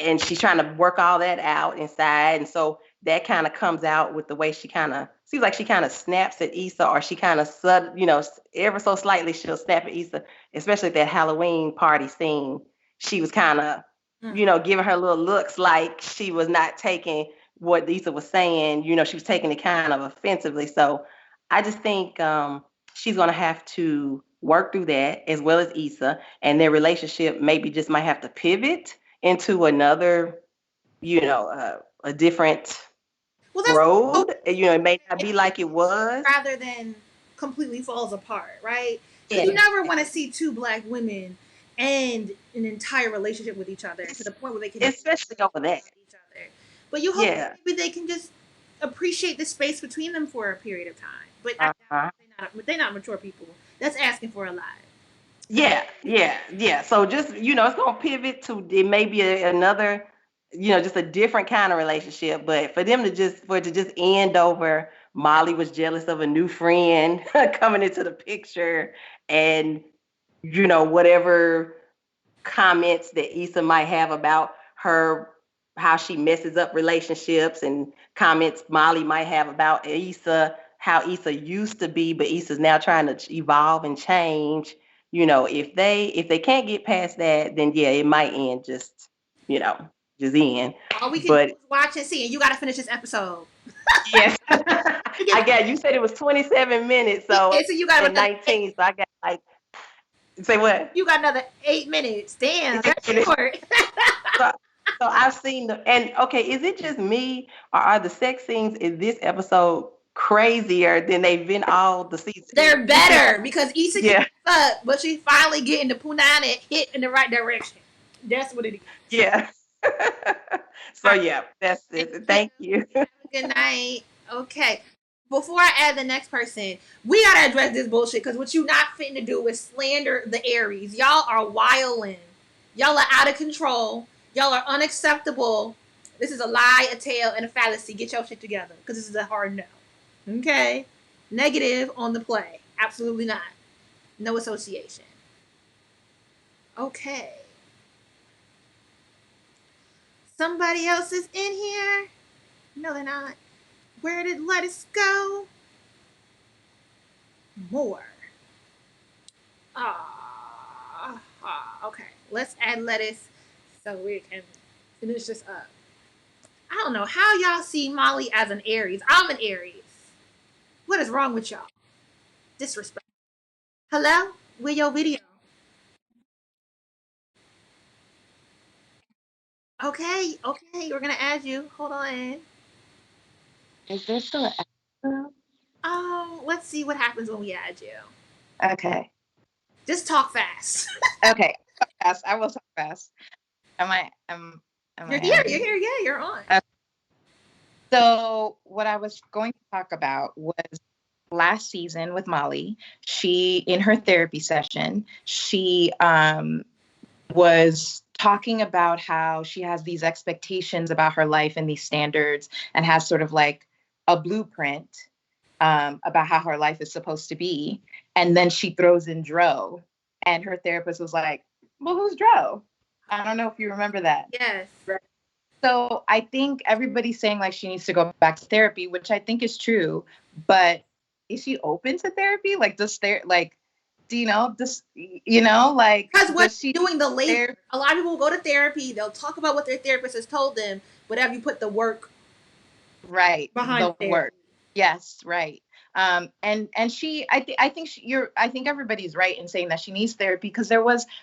and she's trying to work all that out inside. And so that kind of comes out with the way she kind of seems like she kind of snaps at Issa, or she kind of ever so slightly she'll snap at Issa, especially at that Halloween party scene. She was kind of, giving her little looks like she was not taking what Issa was saying. She was taking it kind of offensively. So I just think she's going to have to work through that, as well as Issa, and their relationship maybe just might have to pivot into another, a different Well, that's road. It may not be like it was. rather than completely falls apart, right? Because Yeah. you never want to see two black women end an entire relationship with each other to the point where they can Especially over that. each other. But you hope Yeah. maybe they can just appreciate the space between them for a period of time. But Uh-huh. they're not mature people. That's asking for a lot. Yeah. So just it's gonna pivot to it may be another, just a different kind of relationship. But for it to just end over Molly was jealous of a new friend coming into the picture, and whatever comments that Issa might have about her, how she messes up relationships, and comments Molly might have about Issa, how Issa used to be, but Issa's now trying to evolve and change. If they can't get past that, then yeah, it might end you know, just end. All we can do But is watch and see, and you got to finish this episode. yes, I got you said it was 27 minutes, so So you got and another 19, so I got like say what? you got another 8 minutes. Damn, that's short. So, so I've seen and okay, is it just me, or are the sex scenes in this episode crazier than they've been all the seasons? They're better because Issa Yeah. can fuck, but she's finally getting the punani hit in the right direction. That's what it is. Yeah. So yeah, that's it. Thank you. Good night. Okay. Before I add the next person, we gotta address this bullshit because what you not fitting to do is slander the Aries. Y'all are wildin'. Y'all are out of control. Y'all are unacceptable. This is a lie, a tale, and a fallacy. Get your shit together because this is a hard no. Okay? Negative on the play. Absolutely not. No association. Okay. Somebody else is in here? No, they're not. Where did lettuce go? More. Okay. Let's add lettuce so we can finish this up. I don't know how y'all see Molly as an Aries. I'm an Aries. What is wrong with y'all? Disrespect. Hello? Where your video? Okay, we're gonna add you. Hold on. Is there still an episode? Let's see what happens when we add you. Okay. Just talk fast. Okay. Fast. I will talk fast. You're here. Yeah, you're on. So what I was going to talk about was last season with Molly. She, in her therapy session, she was talking about how she has these expectations about her life and these standards, and has sort of like a blueprint about how her life is supposed to be. And then she throws in Dro, and her therapist was like, well, who's Dro? I don't know if you remember that. Yes. So I think everybody's saying like she needs to go back to therapy, which I think is true. But is she open to therapy? Like, does there like, do you know this? Like, because what's she doing the labor? A lot of people will go to therapy. They'll talk about what their therapist has told them, but have you put the work right behind the work? Yes, right. And she, I think everybody's right in saying that she needs therapy, because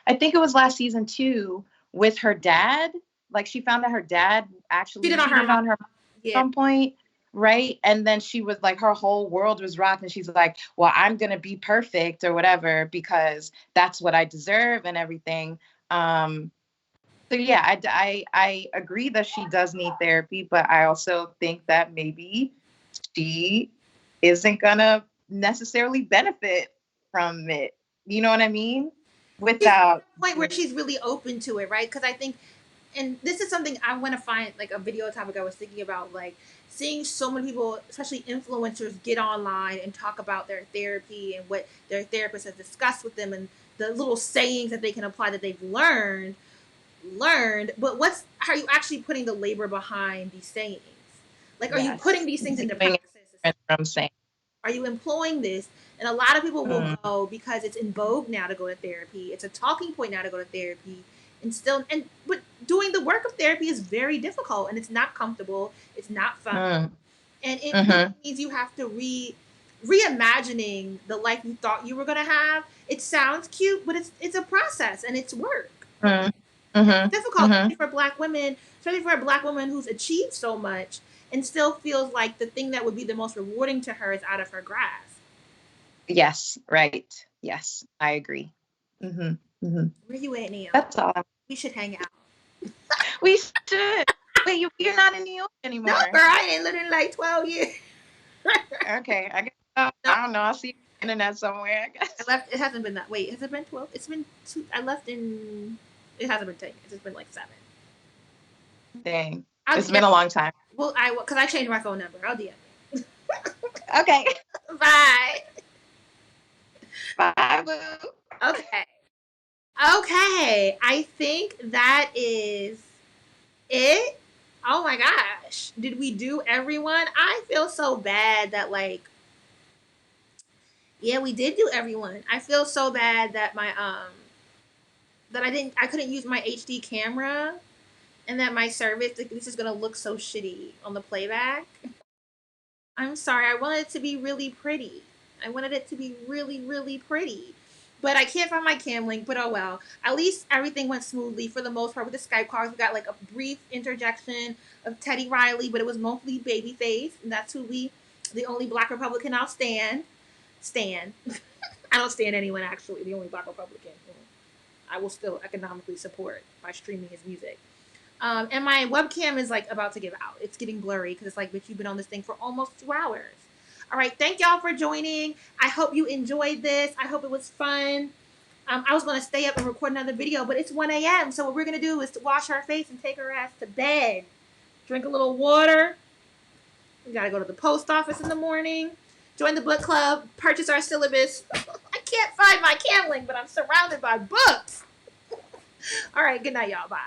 I think it was last season too with her dad. Like, she found out her dad actually cheated on her at some point, right? And then she was like, her whole world was rocked, and she's like, well, I'm gonna be perfect or whatever because that's what I deserve and everything. So yeah, I agree that she does need therapy, but I also think that maybe she isn't gonna necessarily benefit from it. You know what I mean? Without the point where she's really open to it, right? Because I think, and this is something I want to find like a video topic I was thinking about, like seeing so many people, especially influencers, get online and talk about their therapy and what their therapist has discussed with them and the little sayings that they can apply that they've learned. But are you actually putting the labor behind these sayings? Like, are you putting these things into practice? I'm saying. Are you employing this? And a lot of people will go because it's in vogue now to go to therapy. It's a talking point now to go to therapy. But doing the work of therapy is very difficult, and it's not comfortable. It's not fun. And it means you have to reimagining the life you thought you were going to have. It sounds cute, but it's a process, and it's work. It's difficult, especially for Black women, especially for a Black woman who's achieved so much and still feels like the thing that would be the most rewarding to her is out of her grasp. Yes, right. Yes, I agree. Where you at now? That's all. We should hang out. We should. Wait, you're not in New York anymore? No, girl, I ain't living like 12 years. Okay, I don't know. I'll see you internet somewhere, I guess. I left. It hasn't been that. Wait, has it been 12? It's been 2. I left in. It hasn't been 10. It's just been like 7. Dang. I'll It's been a long time. Well, because I changed my phone number. I'll DM you. Okay. Bye. Bye, boo. Okay. Okay. I think that is it. Oh my gosh. Did we do everyone? I feel so bad that yeah, we did do everyone. I feel so bad that my that I couldn't use my HD camera and that my service this is going to look so shitty on the playback. I'm sorry. I wanted it to be really pretty. I wanted it to be really, really pretty. But I can't find my cam link, but oh well. At least everything went smoothly for the most part with the Skype calls. We got like a brief interjection of Teddy Riley, but it was mostly Babyface, and that's the only Black Republican I'll stand. I don't stand anyone actually, the only Black Republican I will still economically support by streaming his music. And my webcam is like about to give out. It's getting blurry because it's like, bitch, you've been on this thing for almost 2 hours. All right, thank y'all for joining. I hope you enjoyed this. I hope it was fun. I was going to stay up and record another video, but it's 1 a.m. So what we're going to do is to wash our face and take our ass to bed. Drink a little water. We got to go to the post office in the morning. Join the book club. Purchase our syllabus. I can't find my cam link, but I'm surrounded by books. All right, good night, y'all. Bye.